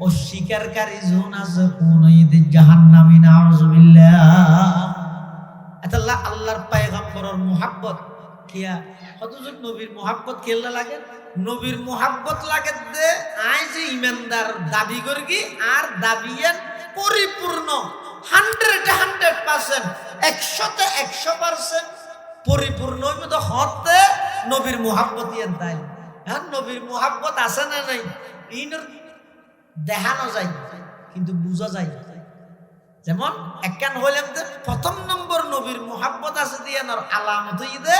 অস্বীকারী জন আছে কোন হইল জাহান্নামী, নাউযুবিল্লাহ। আল্লাহ আল্লাহর পয়গম্বরের মুহাব্বত কিয়া হযরত নবীর মুহাব্বত কেলা লাগে? নবীর মুহাব্বত লাগে দে আই যে ইমানদার দাবি করি আর দাবিয়ান পরিপূর্ণ 100% 100% পরিপূর্ণ মতো হতে নবীর মুহাব্বত ইয়ান তাই। হ্যাঁ, নবীর মুহাব্বত আছে না নাই ইনর দেখানো যায় কিন্তু বুঝা যায়। যেমন একখান হইলাম যে প্রথম নম্বর নবীর মুহাব্বত আছে দিয়ানোর আলামত ইদে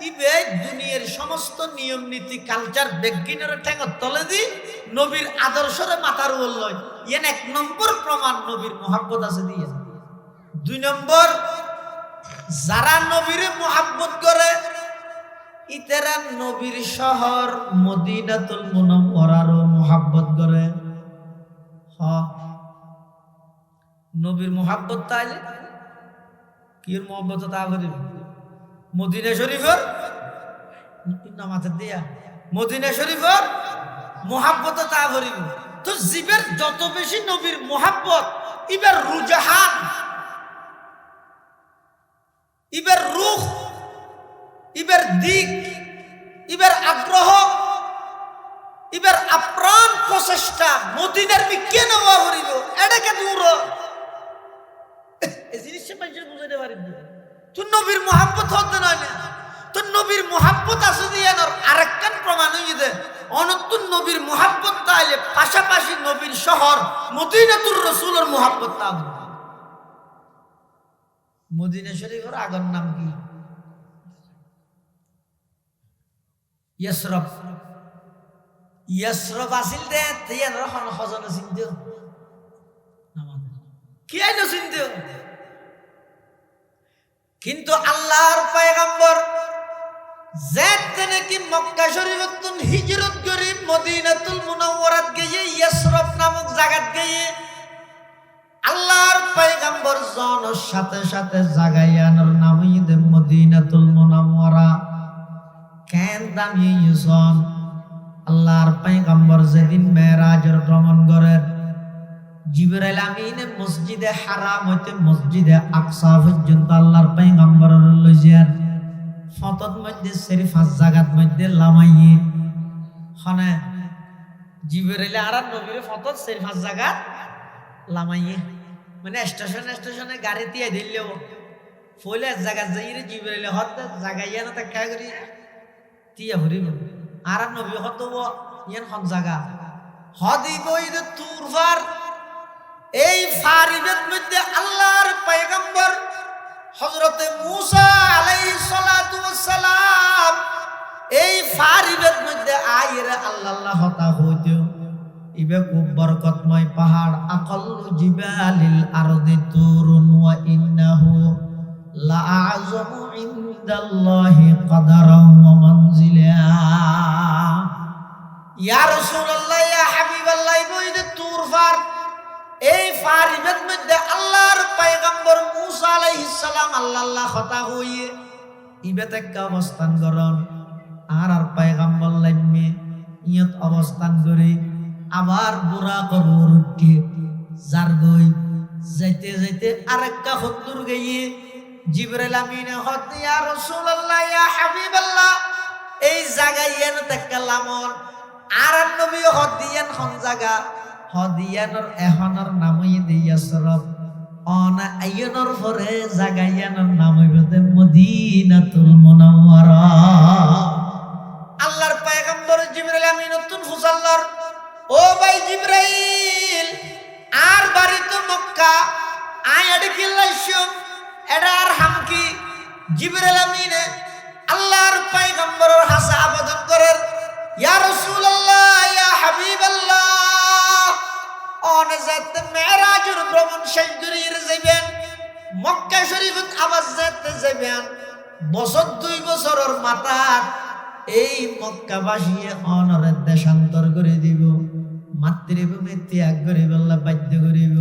ইবে দুনিয়ার সমস্ত নিয়ম নীতি কালচার বেগিনের ঠেঙ্গর তলে দি নবীর আদর্শরে মাথার উপর লয়, ইয়েন এক নম্বর প্রমাণ নবীর মুহাব্বত আছে দিয়ে। দুই নম্বর, যারা নবীর মুহাব্বত করে ইতারা নবীর শহর মদিনাতুল মুনাওয়ারারও মুহাব্বত করে। নবীর মুহাব্বত তাইলে কির মুহাব্বত তা করিব? মদিনা শরীফের নামাতে দিয়া মদিনা শরীফের মুহাব্বত তা করিব। তো জীবের যত বেশি নবীর মুহাব্বত ইবার রুজাহান, ইবার রুহ, ইবার দিক, ইবার আগ্রহ, ইবার আপ্রাণ প্রচেষ্টা মদিনার বিজ্ঞান নেওয়া করিব। এটাকে দূর এই জিনিসটা মানুষের বুঝাইতে পারিব। তুই নবীর মুহাব্বত হতে নয় না, তোর নবীর মুহাব্বত আছে দিয়ে আরেকখান প্রমাণ হয়ে দে অনতুন নবীর মুহাব্বত তাইলে পাশাপাশি নবীর শহর মদিনাতুর রাসূলের মুহাব্বত তা। মদিনা শরীফের আগের নাম কি? ইয়াসরব। ইয়াসরব আসিল দেতিয়ান রহন হজন চিনতে কি আইলো চিনতে। কিন্তু আল্লাহর পয়গম্বর যেতে নাকি মক্কা শরীফতুন হিজরত করি মদিনাতুল মুনাওয়ারাত গিয়ে ইয়াসরব নামক জায়গাত গিয়ে আল্লাহর পয়গম্বর জনের সাথে সাথে জাগায়ানোর নামই দে মদিনাতুল মুনাওয়ারা। কেন দামি ইউসন আল্লাহর পয়গম্বর যেদিন মেরাজের ভ্রমণ করেন জিবরাইল আমিনে মসজিদে হারাম হইতে মসজিদে আকসা পর্যন্ত আল্লাহর পয়গম্বরের লইয়ার ফতত মধ্যে শরীফ জায়গাত মধ্যে লামাইয়ে হনে জিবরাইল আর নবীর ফতত শরীফ জায়গাত লামাইয়ে মানে স্টেশনে গাড়ি দিয়ে দিলেও ফলে এক জায়গা যাই রে জিবরাইল হত জায়গাইয়া না তাকা করি তিয়া ভরিব আর নবী হত ইয়ান হক জায়গা হদিব ইদে তুরফার। এই ফারিদের মধ্যে আল্লাহর পয়গম্বর হযরতে মূসা আলাইহিস সালাতু ওয়াস সালাম এই ফারিদের মধ্যে আইরে আল্লাহ হতা হইতো ইবে খুব বরকতময় পাহাড় আকাল্লু জিবালিল আরদি তুরুন ওয়া ইন্নাহু লাআযমু ইনদাল্লাহি কদরান ওয়া মানজিলা। ইয়া রাসূলুল্লাহ ইয়া হাবিবাল্লাহ ইবে তুরফার এই ফারিদের মধ্যে আল্লাহর পয়গম্বর মূসা আলাইহিস সালাম আল্লাহ হতা হইয়ে ইবে তেকা অবস্থান করন আর পয়গম্বর লাইমে ইয়ত অবস্থান করে আবার বুড়া করুর উঠে যার গই যাইতে যাইতে আরেকটা হদ্দুর গিয়ে জিবরাইল আমিনে হদ ইয়া রাসূলুল্লাহ ইয়া হাবিবাল্লাহ এই জায়গায় এন তেকা লামর আর নবী হদ দিয়েন কোন জায়গা হদিয়ানোর এহনোর নাম হইতে ইয়াসরব অনা আইয়নোর পরে জাগাইয়ানোর নাম হইতে মদিনাতুল মুনাওয়ারা। আল্লাহর পয়গম্বর জিবরাইল আমিন নতুন ফুসাল্লার ও ভাই জিবরাইল আর বাড়ি তো মক্কা আয় এডে কিল্লাইছো এডা আর হামকি জিবরাইল আমিনে আল্লাহর পয়গম্বরের হাসা আবেদন করেন ইয়া রাসূলুল্লাহ ইয়া হাবিবাল্লাহ অনজাত মেরাজের ভ্রমণ শেষ করিয়ে যাবেন মক্কা শরীফত আবার যেতে যাবেন বছর 2 বছরের মাথা এই মক্কাবাসী অনরের দেশান্তর করে দিব মাতৃভূমি ত্যাগ করে বল্লা বাধ্য করিব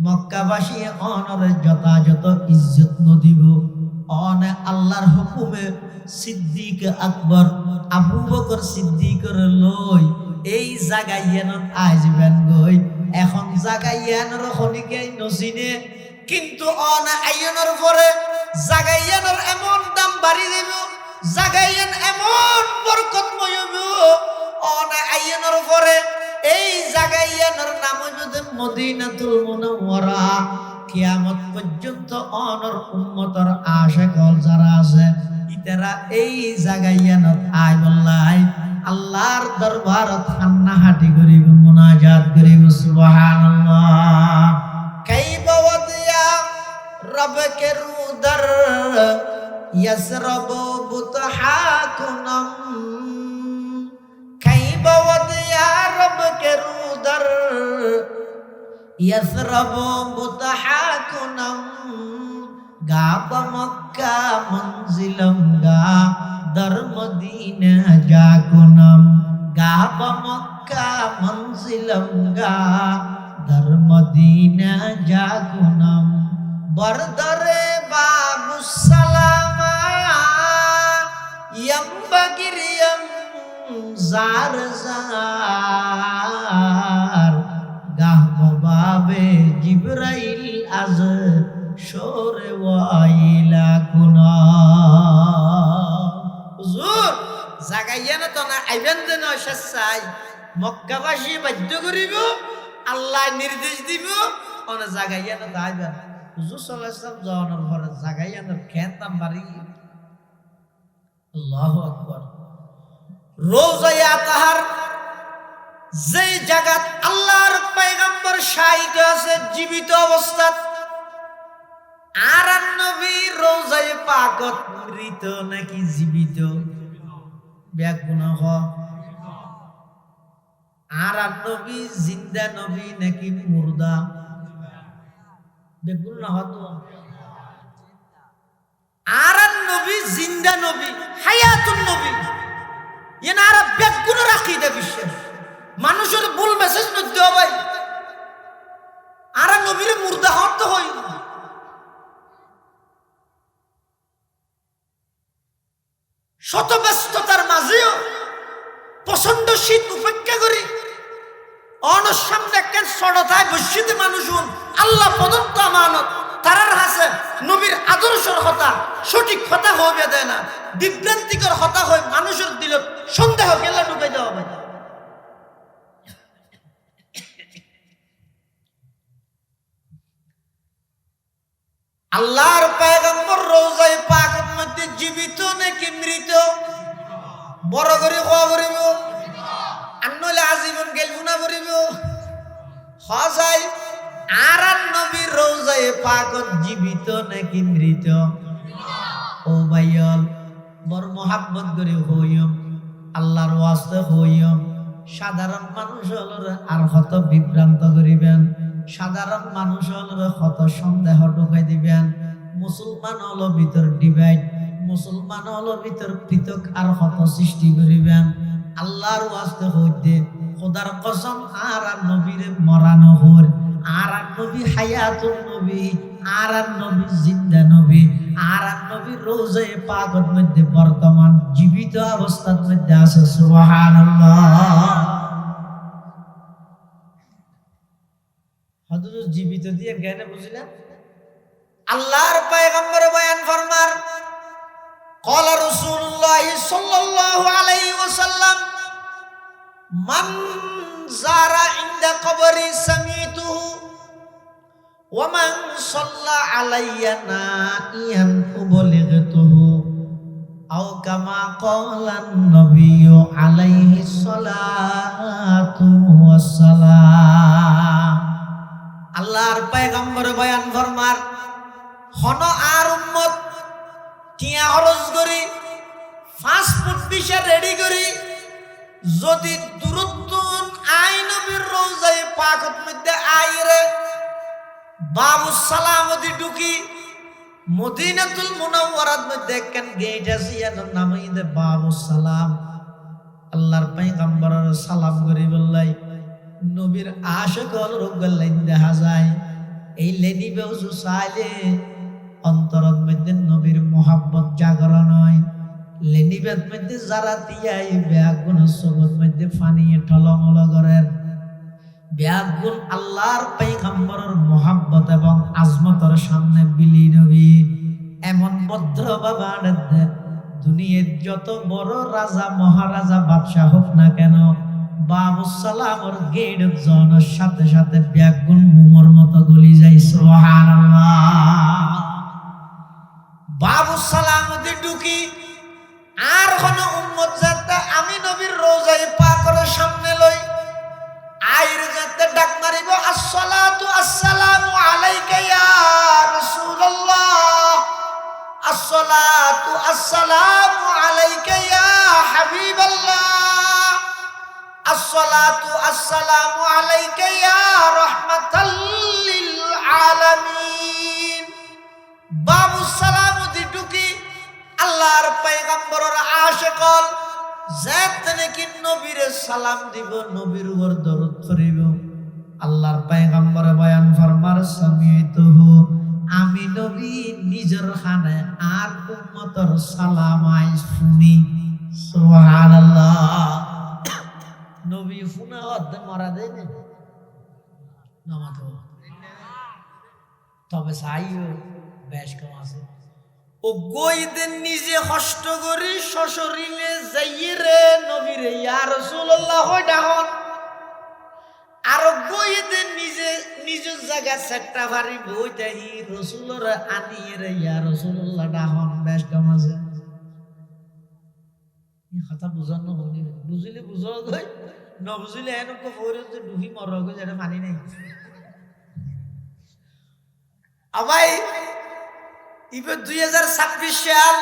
মক্কাবাসী অনরের যথাযথ ইজ্জত নদিব অন আল্লাহর হুকুমে সিদ্দিক আকবর আবু বকর সিদ্দিকর লই এই জাগাইয়ানত আসবেন গই এখন জাগাইয়ানোর খনিকে নসিনে কিন্তু অন আইয়নের পরে জাগাইয়ানোর এমন দাম বাড়ি দিব জাগাইয়ান এমন বরকতময় হইব অন আইয়নের পরে এই জাগাইয়ানোর নাম হইবে মদিনাতুল মুনাওয়ারা কিয়ামত পর্যন্ত অনর উম্মতর আশিকল যারা আছে ইতারা এই জাগাইয়ানত আয় বল্লাই আল্লাহর দরবারত হান্নাহাটি করিব মুনাজাত করিব সুবহানাল্লাহ কাইবা ওয়াদিয়া রবকে রুদার ইয়াসরাবু বুতহাকুনাম কাইবা ওয়াদিয়া রবকে রুদার ইয়াসরাবু বুতহাকুনাম গাবা মক্কা মনজিলম গা দর মদিনা জাকুনাম গাবা মক্কা মনজিলম গা দর মদিনা জাকুনাম বরদরে বাবুস সালামা ইয়ামবাগিরিয়াম জার জার গাহবা বাবে জিবরাইল আজ শোরে ওয়াইলা কুনা হুজুর জাগাইয়া না তো না আইবেন দেন শেষাই মক্কাবাসী বাধ্য করিব আল্লাহ নির্দেশ দিব অন জাগাইয়া না তো আইবেন হুজুর সাল্লাল্লাহু আলাইহি ওয়াসাল্লাম জানার পরে জাগাইয়া না খেতাম বাড়ি আল্লাহু আকবার রোজায়ে আতাহার যেই জায়গা আল্লাহর পয়গম্বর শায়িত আছে জীবিত অবস্থাত আর নবী রোজায়ে পাকত মৃত নাকি জীবিত ব্যাগুণ হ আর নবী জিন্দা নবী নাকি মুর্দা ব্যাগুণ না হতো আর নবী জিন্দা নবী হায়াতুন নবী এনারা ব্যাগুণ রাখিদা বিশ্বাস মানুষের ভুল মেসেজ নদ্য ভাই আর নবীর মুর্দা হতে হয় শত ব্যস্ততার মাঝেও প্রচন্ড শীত উপেক্ষা করি অনর সামনে একটা সড়তায় বসিতে মানুষ আল্লাহ প্রদত্ত আমানত তারার হাসে নবীর আদর্শের কথা সঠিক কথা হবে দেয় না বিভ্রান্তিকর কথা হয় মানুষের দিল সন্দেহ কেলা ঢুকাই দেওয়া হয় আল্লাহর পয়গম্বর রওজায়ে পাকের মধ্যে জীবিত নাকি মৃত বড় করে খাওয়া করিব আন্নলে আজীবন গেলবুনা করিব হসাই আর নবী রওজায়ে পাকত জীবিত নাকি মৃত ও ভাইয়ল বড় মোহাব্বত করে হইম আল্লাহর ওয়াস্তে হইম সাধারণ মানুষ হলরে আর কত বিভ্রান্ত করিবেন সাধারণ মানুষ হলরে কত সন্দেহ ঢুকাই দিবেন মুসলমান হলো ভিতর ডিভাইড মুসলমান হলো ভিতর পৃথক আর কত সৃষ্টি করিবেন আল্লাহর ওয়াস্তে হইতে খোদার কসম আর নবীরে মরানো হর আর নবী হায়াতুন নবী আর নবী জিন্দা নবী আর নবী রওজায়ে পাকের মধ্যে বর্তমান জীবিত অবস্থার মধ্যে আছে সুবহানাল্লাহ হযরত জীবিত দিয়ে জ্ঞানে বুঝিনা আল্লাহর পয়গম্বর বয়ান ফরমার قال رسول الله صلى الله عليه وسلم من زار عند قبري سمعته ومن صلى علي نائيا أبلغته أو كما قال النبي আলাইহিস সালাতু ওয়াস সালাম। আল্লাহর পয়গম্বর বয়ান ফরমার হন আর উম্মত টিয়া খরচ করি ফাস্ট ফুড পিসা রেডি করি যদি দূরত্ব আই নবীর রওজায়ে পাকত মধ্যে আইরে বাবুস সালাম দি ঢুকি মদিনাতুল মুনাওয়ারাত মধ্যে একখান গেট আছে এর নাম হইছে বাবুস সালাম। আল্লাহর পয়গম্বরের সালাম করি বললাই নবীর আশিক হল রোগলাইন দেখা যায়। এই লেনি বেউজু চাইলে অন্তরের মধ্যে নবীর মোহাব্বত জাগরণ হয়। লেনিবের মধ্যে যারা তিয়াই ব্যাগুন সবত মধ্যে ফানিয়ে ঠলমল করেন ব্যাগুন আল্লাহর পয়গম্বরের মোহাব্বত এবং আজমতের সামনে বিলীন হবি। এমন ভদ্র বাবা দুনিয়ার যত বড় রাজা মহারাজা বাদশাহ হোক না কেন বাবুস সালামর গেট জনের সাথে সাথে ব্যাগুন মুমর মতো গলি যায়। সুবহানাল্লাহ। বাবুস সালাম দি ঢুকি আর কোন উম্মত যাতে আমি নবীর রওজায়ে পাকের সামনে লই আইর যাতে ডাক মারিব আসসালাতু আসসালামু আলাইকা ইয়া রাসূলুল্লাহ, আসসালাতু আসসালামু আলাইকা ইয়া হাবিবাল্লাহ, আসসালাতু আসসালামু আলাইকা ইয়া রাহমাতাল লিল আলামিন। বাবুস সালাম দি ঢুকি আল্লাহর পয়গম্বরের আশিক হল যাতে নাকি নবীর সালাম দিব নবীর উপর দরুদ করিব। আল্লাহর পয়গম্বর বয়ান ফরমার সামিতুহু আমি নবী নিজের খানে আর উম্মতের সালাম আই শুনি। সুবহানাল্লাহ। নবী ফুনা হতে মারা দেয় না নামাতো তবে চাইও বেশ কম আছে ও গইদের নিজে কষ্ট করি শ্বশুরিলে যাইরে নবীরে ইয়া রাসূলুল্লাহ কইডা হন আর গইদের নিজে নিজের জায়গা সেটটা ভারি বইতাই রাসূলের আনিরে ইয়া রাসূলুল্লাহ ডাহন বেশ কম আছে। এই কথা বুঝানো হলি বুঝিলে বুঝো গই ন বুঝিলে এনকো ফরে যে ডুহি মর গই যেটা মানি নাই আবাই ইবে 2026 সাল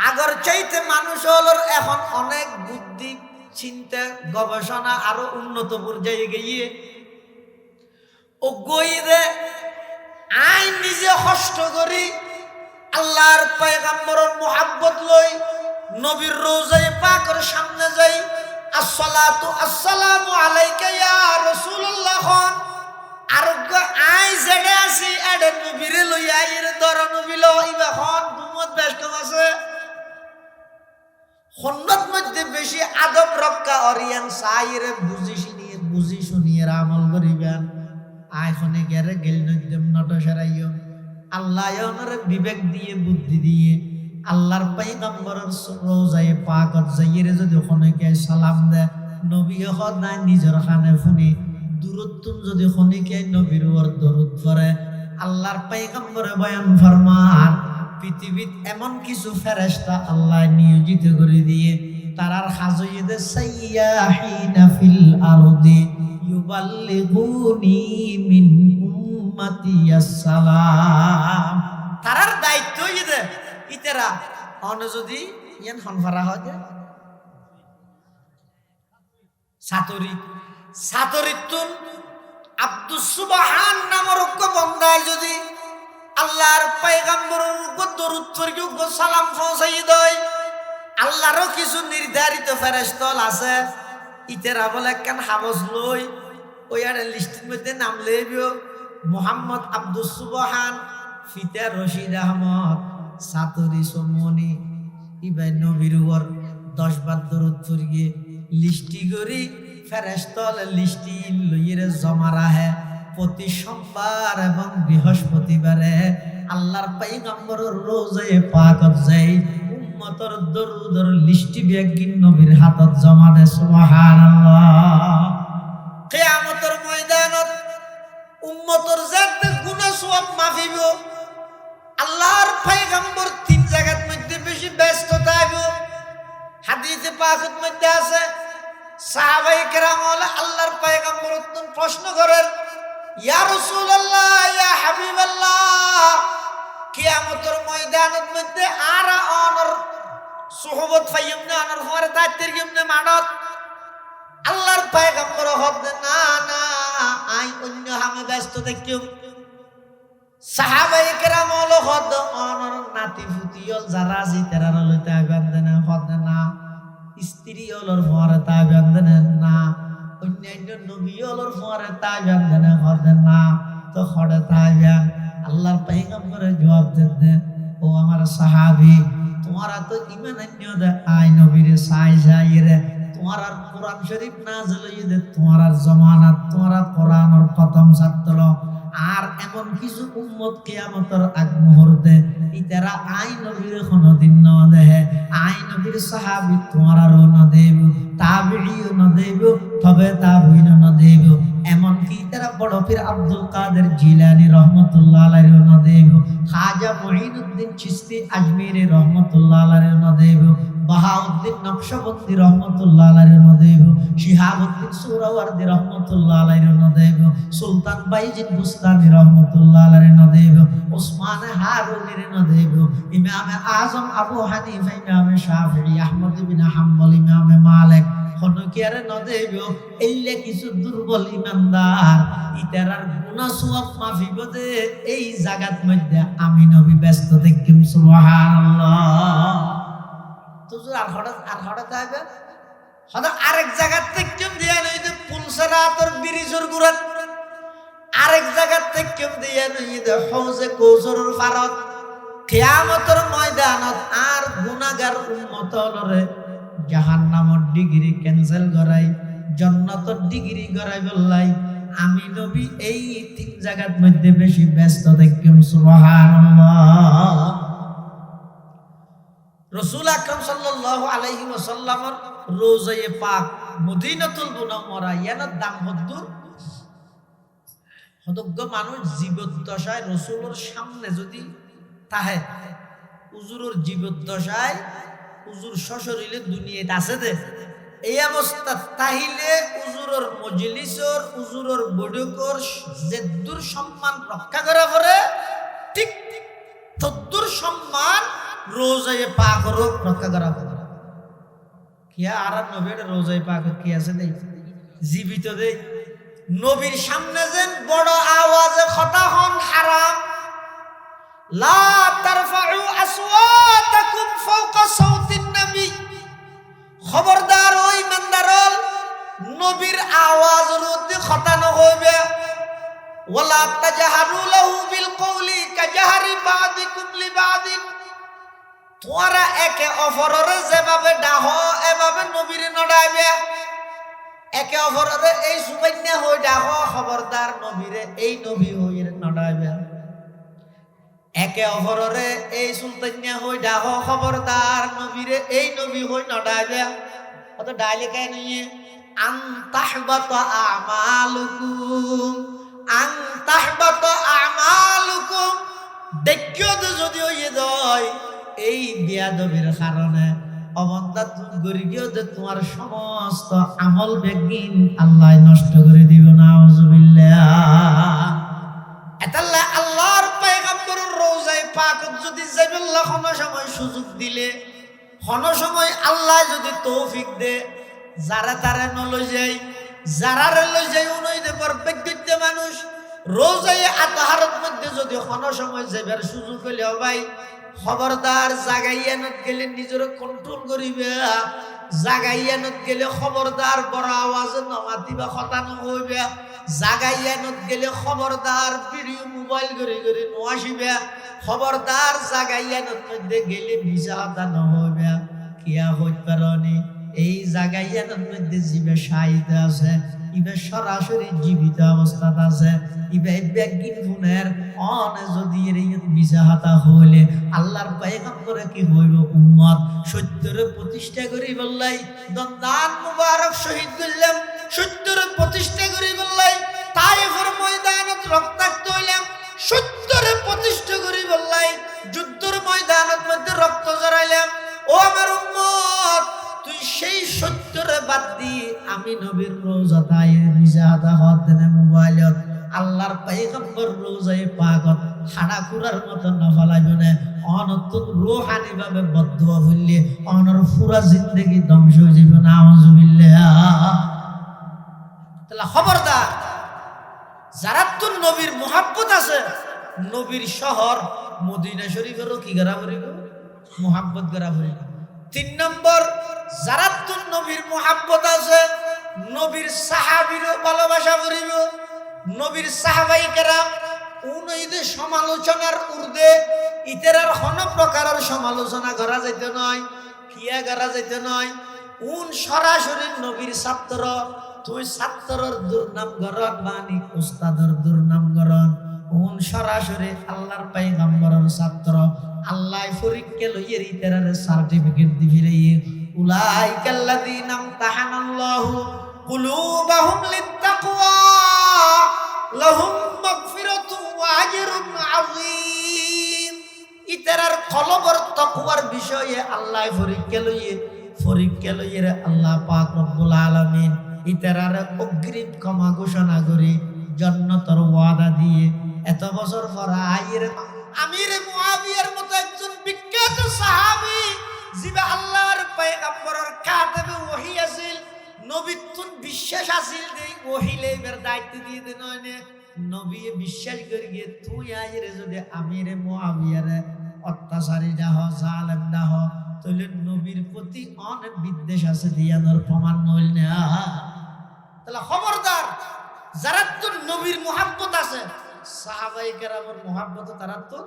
আগর চাইতে মানুষ হল এখন অনেক বুদ্ধি চিন্তা গবেষণা আরো উন্নত পর্যায়ে গিয়ে ও গইরে আই নিজে কষ্ট করি আল্লাহর পয়গম্বরের মোহাব্বত লই নবীর রওজায়ে পাকের সামনে যাই আসসালাতু আসসালামু আলাইকা ইয়া রাসূলুল্লাহ আর আই জেডে আছি এডে নবীরে লইয়া এর দর নবী লইবা হন দুমত ব্যস্ত আছে সন্ন্যত মধ্যে বেশি আদব রক্ষা অরিয়ান সাইরে বুঝি শুনিয়ে আমল করিবেন আইখনে গেরে গেল নদম নট সরাইও আল্লাহ ওনার বিবেক দিয়ে বুদ্ধি দিয়ে আল্লাহর পয়গম্বরের রওজায়ে পাকত যাইরে যদি ওখানে কে সালাম দে নবী হদ না নিজের খানে ফুনি দূরত্ব যদি খনিকে নবীর উপর দরুদ করে আল্লাহর পয়গম্বরে বয়ান ফরমান পৃথিবীত এমন কিছু ফেরেশতা আল্লাহ নিয়োজিত করে দিয়ে তারার হাজইদে সাইয়াহিনা ফিল আরদি ইউবাল্লিগুনি মিন উম্মতি আসসালাম। তারার দায়িত্ব ইদে ইতেরা অন যদি ইয়ান হনফারা হয় সাতরিতুন আব্দুস সুবহান নামের বন্দায় যদি আল্লাহর পয়গম্বরের উপর দরুদ পড়িও সালাম পৌঁছাই দেয় আল্লাহরও কিছু নির্ধারিত ফেরেশতা আছে ইতেরা বলে কেন হাবস লই ওই আর লিস্টের মধ্যে নাম লইবিও মোহাম্মদ আব্দুস সুবহান ফিতে রশিদ আহমদ সাতরি সমনি ইবাই নবীর উপর 10 বার দরুদ পড়িয়ে লিস্টি করি ফেরেশতা লিস্টি লইরে জমা রাখে প্রতি সোমবার এবং বৃহস্পতিবারে আল্লাহর পয়গম্বরের রওজায়ে পাকত যাই উম্মতের দরুদের লিস্টি বেগিন নবীর হাতত জমা দে। সুবহানাল্লাহ। কিয়ামতের ময়দানত উম্মতের জাত গুনাহ সওয়াব মাফিব আল্লাহর পয়গম্বর 3 জায়গার মধ্যে বেশি ব্যস্ত থাকবে। হাদিসে পাকের মধ্যে আছে সাহাবায়ে কেরাম হলে আল্লাহর পয়গম্বর প্রশ্ন করেন ইয়া রাসূলুল্লাহ ইয়া হাবিবাল্লাহ কিয়ামতের ময়দানের মধ্যে আর অনর সুহবত ফাইম না অনর পরে তাইতের কেমনে মানত আল্লাহর পয়গম্বর হতে না না আই অন্য হামে ব্যস্ত দেখিও সাহাবায়ে কেরাম হলো হদ অনর নাতি ফুতিয়ল যারা জি তেরা লইতে বান্দনা হদ না স্ত্রী হলোর পরে তা বান্দনা না অন্যান্য নবী হলোর পরে তা বান্দনা হদ না তো হড়ে তাইবা আল্লাহর পয়গম্বরের জবাব দেন ও আমার সাহাবী তোমারা তো ঈমান আনিও দে আই নবীর সাই যাইরে তোমার আর কোরআন শরীফ নাযিল হইছে তোমার আর জামানাত তোমার কোরআনের প্রথম ছাত্র আর এমন কিছু উম্মত কিয়ামতের আগ মুহূর্তে ইতারা আই নবীর কোনদিন না দেহে আই নবীর সাহাবী তোমার আর না দেব তাবিঈও না দেব তবে তাবিঈন না দেব এমন কি তারা বড় পীর আব্দুল কাদের জিলানী রহমাতুল্লাহ আলাইহি না দেব খাজা মুঈনুদ্দিন চিশতি আজমিরি রহমাতুল্লাহ আলাইহি না দেব বাহাউদ্দিন নকশবন্দি রহমাতুল্লাহ আলাইহি না দেব শিহাবুদ্দিন সুহরাওয়ার্দী রহমাতুল্লাহ আলাইহি না দেব সুলতান বাইজিদ বুস্তামি রহমাতুল্লাহ আলাইহি না দেব উসমান হারুনি না দেব ইমাম আজম আবু হানিফা ইমাম শাফিঈ আহমদ ইবনে হাম্বল ইমাম মালিক হনকিয়ারে ন দেব এইলে কিছু দুর্বল ইমানদার ইতারার গুনাহ সওয়াব মাফি বদে এই জায়গার মধ্যে আমি নবী ব্যস্ত দেখিম সুবহানাল্লাহ তুজুর আর হঠাৎ আইবে হঠাৎ আরেক জায়গা থেকে দিয়া নই যে পুলসরা তোর ব্রিজের গুরাত আরেক জায়গা থেকে দিয়া নই যে হাউজে কৌসরের ফারত কিয়ামতের ময়দানত আর গুনাহগার উম্মত লরে জাহান্নামের ডিগ্রি ক্যান্সেল করাই জান্নাতের ডিগ্রি করাই বললাই আমি নবী এই তিন জায়গার মধ্যে বেশি ব্যস্ত দেখিম সুবহানাল্লাহ রাসূল আকরাম সাল্লাল্লাহু আলাইহি ওয়াসাল্লামের রওজায়ে পাক মদিনাতুল মুনাওয়ারা ইয়ানার দাম হদ্দুর হদগ্য মানুষ জীবদ্দশায় রাসূলের সামনে যদি তাহে হুজুরের জীবদ্দশায় হুজুর শ্বশুরিলে দুনিয়াতে আছে দে এই অবস্থা তাহিলে হুজুরের মজলিসর হুজুরের বৈঠকর যেদুর সম্মান রক্ষা করা পরে ঠিক তদ্দুর সম্মান রোজায়ে পাকের রক্ষা করা পরে কিয়া আর নবীর রোজায়ে পাক কি আছে দেই জীবিত দেই নবীর সামনে যেন বড় আওয়াজে কথা হন হারাম লা তারফাউ আসওয়াতাকুম ফাওকা সাউতিন নবী খবরদার ওই ইমানদারল নবীর আওয়াজ রুদ্ধ কথা ন হইবে ওয়ালা তাজহারু লাহু বিল কওলি কাজহারি বাদিকুম লিবাদিন তোরা একে অপরের যেভাবে ডাহ এভাবে নবীর নডাইবে একে অপরের এই সুবাইন্যা হই ডাহ খবরদার নবীরে এই নবী হই নডাইবে একে অপরের এই সুলতান্যা হই ডাহ খবরদার নবীরে এই নবী হই নডাইবে অত ডাইলে কেন নিয়ে আনতাহবাত আমালুকুম আনতাহবাত আমালুকুম দেখিও তো যদি হইয়ে যায় এই বিয়াদবির কারণে অবন্দা তুমি গরি গিয়ে যে তোমার সমস্ত আমল বেগিন আল্লাহ নষ্ট করে দিব নাউজুবিল্লাহ এতাল্লাহ আল্লাহর পয়গম্বরের রওজায়ে পাক যদি যাইবেল্লাহ কোনো সময় সুযোগ দিলে কোনো সময় আল্লাহ যদি তৌফিক দে যারা তারা নলই যাই যারা লই যাই উনই দে পারফেক্ট মানুষ রওজায়ে আতহারের মধ্যে যদি কোনো সময় যাইবার সুযোগ হইলে ভাই খবরদার জাগাইয়ানত গেলে নিজের কন্ট্রোল করিবে জাগাইয়ানত গেলে খবরদার বড় আওয়াজে নমাতিবা কথা নহইবে জাগাইয়ানত গেলে খবরদার ভিডিও মোবাইল করে নআসিবে খবরদার জাগাইয়ানত মধ্যে গেলে মিছা কথা নহইবে কিয়া হইত পারনি এই জাগাইয়ানত মধ্যে জিবে সাইতে আছে ইবে সরাসরি জীবিত অবস্থাত আছে ইবে বেগিন ফোনের অনে যদি এর মিছা হাতা হইলে আল্লাহর পয়গম্বরে কি হইব উম্মত সত্যরে প্রতিষ্ঠা করি বললাই দন্দান মুবারক শহীদ করলাম সত্যরে প্রতিষ্ঠা করি বললাই তায়েফের ময়দানত রক্তাক্ত হইলাম সত্যরে প্রতিষ্ঠা করি বললাই যুদ্ধের ময়দানত মধ্যে রক্ত জড়াইলাম ও আমার উম্মত তুই সেই বাদ দি আমি নবীর রোজাতায় নিজে হাতে হাত দেনে মোবাইলত আল্লাহর পয়গম্বর রোজায়ে পাকত হাড়া কুরার মতো না ফলাইব না অনতুন রূহানি ভাবে বদদুয়া হইলে অনর পুরা জিন্দেগি ধ্বংস হয়ে যাবে না আউযুবিল্লাহ। তাহলে খবরদার যারা তো নবীর মুহাব্বত আছে নবীর শহর মদিনা শরীফেরও কি করা করিব মুহাব্বত করা করিব। 3 নম্বর যারা তো নবীর মুহাব্বত আছে নবীর সাহাবীরও ভালোবাসা করিব। নবীর সাহাবাই কেরাম উনইদে সমালোচনার ঊর্ধ্বে ইতেরার কোন প্রকারের সমালোচনা করা যাইতে নয় কিয়া করা যাইতে নয়। উন সরাসরি নবীর ছাত্র তুই ছাত্রর দুর্নাম গরণ মানি উস্তাদর দুর্নাম গরণ উন সরাসরি আল্লাহর পয়গম্বরের ছাত্র আল্লাহ ফরিককে লইয়ে ইতেরার সার্টিফিকেট দিবিরে উলাইকাল্লাযীনা আমতাহানাল্লাহু কুলুবাহুম লিত্তাকওয়া লাহুম মাগফিরাতুন ওয়া আজরুন আযীম। ইতারার কলবর তাকওয়ার বিষয়ে আল্লাহ ফরিককে লইয়ে আল্লাহ পাক রব্বুল আলামিন ইতারার অগ্রিম ক্ষমা ঘোষণা করে জান্নাতের ওয়াদা দিয়ে এত বছর পর আমির মুআবিয়ার মতো একজন বিখ্যাত সাহাবী যিনি আল্লাহর পয়গম্বরের কাতাবে ওহী আছিল নবীতুন বিশ্বাস আছিল দেই ওহী লেবার দায়িত্ব দিয়ে দেন না নবী বিশ্বাস করি গিয়ে তুই আইরে যদি আমির মুআবিয়ার অত্যাচারী দাহ জালেম দাহ তাহলে নবীর প্রতি অনেক বিদ্বেষ আছে দিয়ানোর প্রমাণ নইল না। তাহলে খবরদার যারা তো নবীর মুহাব্বত আছে সাহাবায়ে কেরামের মুহাব্বত তারা তো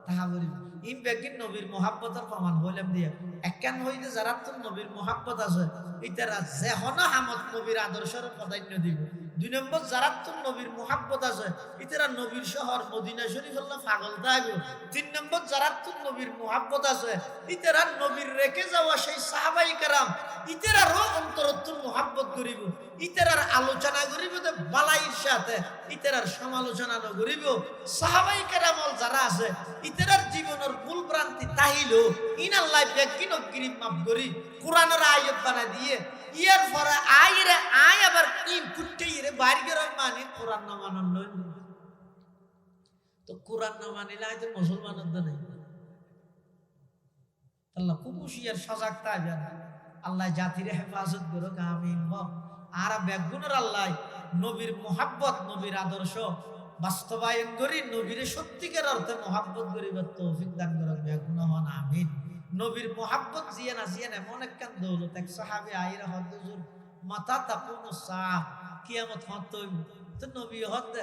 তাহাবরি ইম বেগিন নবীর মুহাব্বতের প্রমাণ হইলাম দিয়া একখান হইতে যারা তো নবীর মুহাব্বত আছে ইতারা যেহনা হামত নবীর আদর্শের প্রাধান্য দিব। 2 নম্বর যারা তো নবীর মুহাব্বত আছে ইতারা নবীর শহর মদিনা শরীফ আল্লাহ পাগল থাকবে। 3 নম্বর যারা তো নবীর মুহাব্বত আছে ইতারা নবীর রেখে যাওয়া সেই সাহাবায়ে কেরাম ইতারারও অন্তরত্বর মুহাব্বত করিব ইতারার আলোচনা করিব তে বালাইর সাথে ইতারার সমালোচনা ন করিব। সাহাবায়ে কেরাম যারা আছে ইতারার জীবনের ভুল ভ্রান্তি তাহিলো ইনাল্লাহ বেকিন অগ্রিম মাফ করি কোরআনের আয়াত বানা দিয়ে ইয়ার পরে আইরে আয় আবার কি কুট্টে ইরে বাইরের মানে কোরআন না মানন নয় তো কোরআন না মানিলে আইতে মুসলমানের নাই আল্লাহ খুব হুঁশিয়ার সজাগ থাকবেন আল্লাহ জাতির হেফাজত করুক আমিন। আর বেগুনের আল্লাহ নবীর মুহাব্বত নবীর আদর্শ বাস্তবায়ন করি নবীর সত্যিকার অর্থে মুহাব্বত করিবার তৌফিক দান করুক বেগুন হন আমিন। নবীর মুহাব্বত জিয়া না এমন একখান দৌলত এক সাহাবী আইরা হদ হুজুর মাতা তাকুনু সাআ কিয়ামত হত তো নবী হদ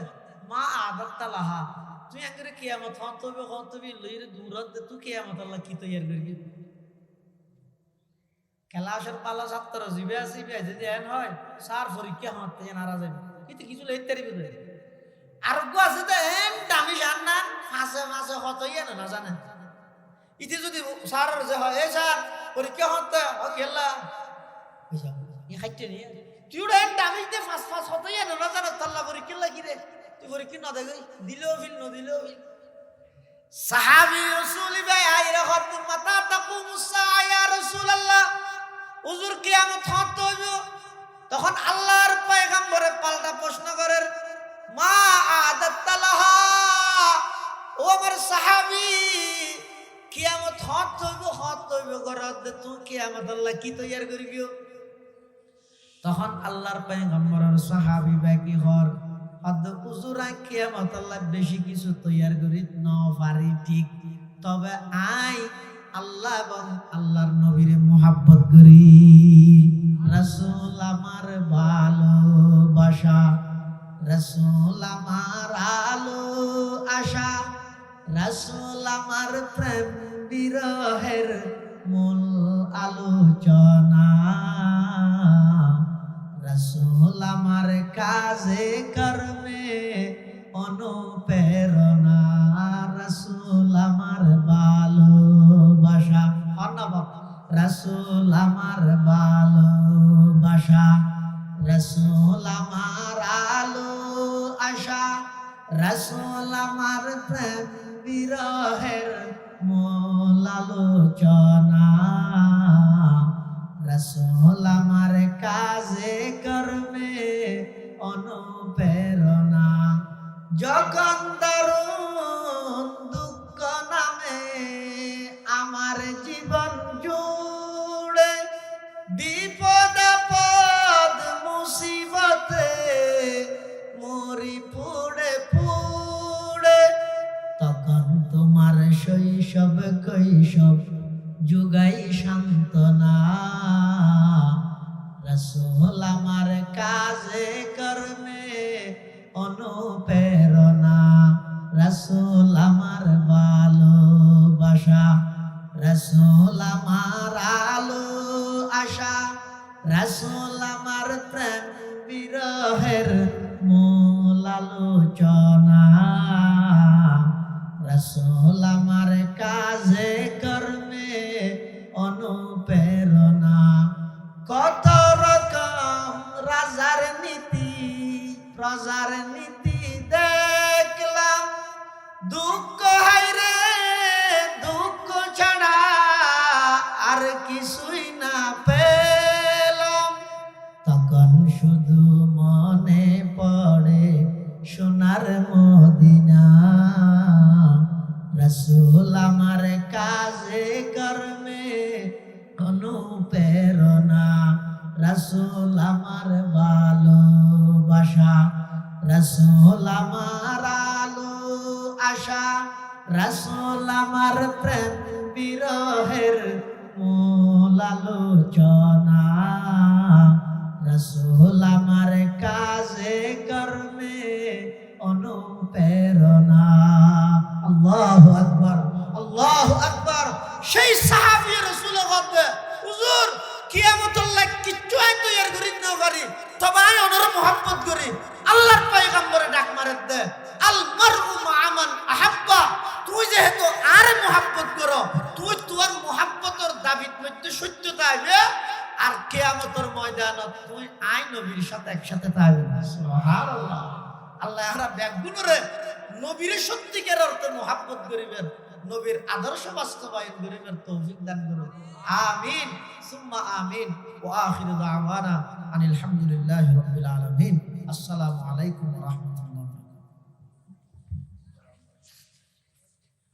মা আদাতালাহা তুই আঙ্গরে কিয়ামত হত লইরে দূরত তুই কিয়ামত আল্লাহ কি তৈয়ার করবি খেলাসের পালা ছাত্র জিবে আসিবে যদি এন হয় সার পরীক্ষা হতে নারা যাবে কিন্তু কিছু লইতারি বলে আর গো আছে তো এম দামি জান্নাত মাসে হতই না জানেন ইতি যদি সার যে হয় এই স্যার পরীক্ষা হতে খেলা বুঝা ই খাইতে নি তুই এম দামি তে ফাস হতই না জানেন তাল্লা পরীক্ষা লাগি রে তুই পরীক্ষা না দেই দিলেও ফিল ন দিলেও ফিল সাহাবী রাসূল ভাই আইরা হত মাতা তাকুমুস সাআ ইয়া রাসূলুল্লাহ হুজুর কিয়ামত হত হইব তখন আল্লাহর পয়গম্বরে পাল্টা প্রশ্ন করেন মা আদাতালাহা ও আমার সাহাবী কিয়ামত হত হইব গরদ তুই কিয়ামত আল্লাহ কি তৈয়ার করিবি তখন আল্লাহর পয়গম্বরের সাহাবী বাকি হর হদ হুজুর কিয়ামত আল্লাহ বেশি কিছু তৈয়ার করি ন পারি ঠিক তবে আই আল্লাহ এবং আল্লাহর নবীর মুহাব্বত করি রাসূল আমার ভালোবাসা রাসূল আমার আলো আশা রাসূল আমার প্রেম বিরহের মূল আলোচনা রাসূল আমার কাজে কর্মে অনুপ্রেরণা রাসূল আমার ভালোবাসা রাসূল আমার ভালোবাসা রাসূল আমার আলো আশা রাসূল আমার প্রেম বিরহের মূল আলোচনা রাসূল আমার কাজে কর্মে অনুপ্রেরণা। যখন দারুণ দুঃখ নামে আমার জীবন জুড়ে, বিপদ আপদ মুসিবতে মরি পুড়ে পুড়ে, তখন তোমার শৈশব কৈশব যুগাই সান্ত্বনা। রাসূল আমার কাজে কর্মে অনুপ্রেরণা, রাসূল আমার ভালোবাসা, রাসূল আমার আলো আশা, রাসূল আমার প্রেম বিরহের মূল আলোচনা। রাসূল আমার কাজে কর্মে অনুপ্রেরণা। কত রকম রাজার নীতি প্রজার নীতি দেখলাম, দুঃখ হায়রে দুঃখ ছাড়া আর কিছুই না পেলাম। তখন শুধু মনে পড়ে সোনার মদিনা। রাসূল আমার কাজে কর্মে অনুপ্রেরণা, রাসূল আমার ভালোবাসা, রাসূল আমার আলো আশা, রাসূল আমার প্রেম বিরহের মূল আলোচনা। রাসূল আমার কাজে কর্মে অনুপ্রেরণা। আল্লাহু আকবার, আল্লাহু আকবার। সেই সাহাবী রাসূল বলতে, হুজুর কিয়ামতের লাগ কিচ্ছু আই তৈয়ার করি না পারি, তবাই ওনার মোহাব্বত করি। আল্লাহর পয়গম্বরে ডাক মারে দে, আল মারউ মা মান আহাব্বা। তুই যেহেতু আর মোহাব্বত করো, তুই তোর মোহাব্বতের দাবিত মধ্যে সত্যতা আইবে, আর কিয়ামতের ময়দানত তুই আই নবীর সাথে একসাথে থাকবি। সুবহানাল্লাহ। আল্লাহ এরা ব্যাগগুলোরে নবীর সত্যিকার অর্থে মোহাব্বত করিবেন, নবীর আদর্শ বাস্তবায়ন করিবেন তৌফিক দান করুন। আমিন সুম্মা আমিন। ওয়া আখিরু দাওয়ানা আনিল হামদুলিল্লাহি রাব্বিল আলামিন। আসসালামু আলাইকুম ওয়া রাহমাতুল্লাহ।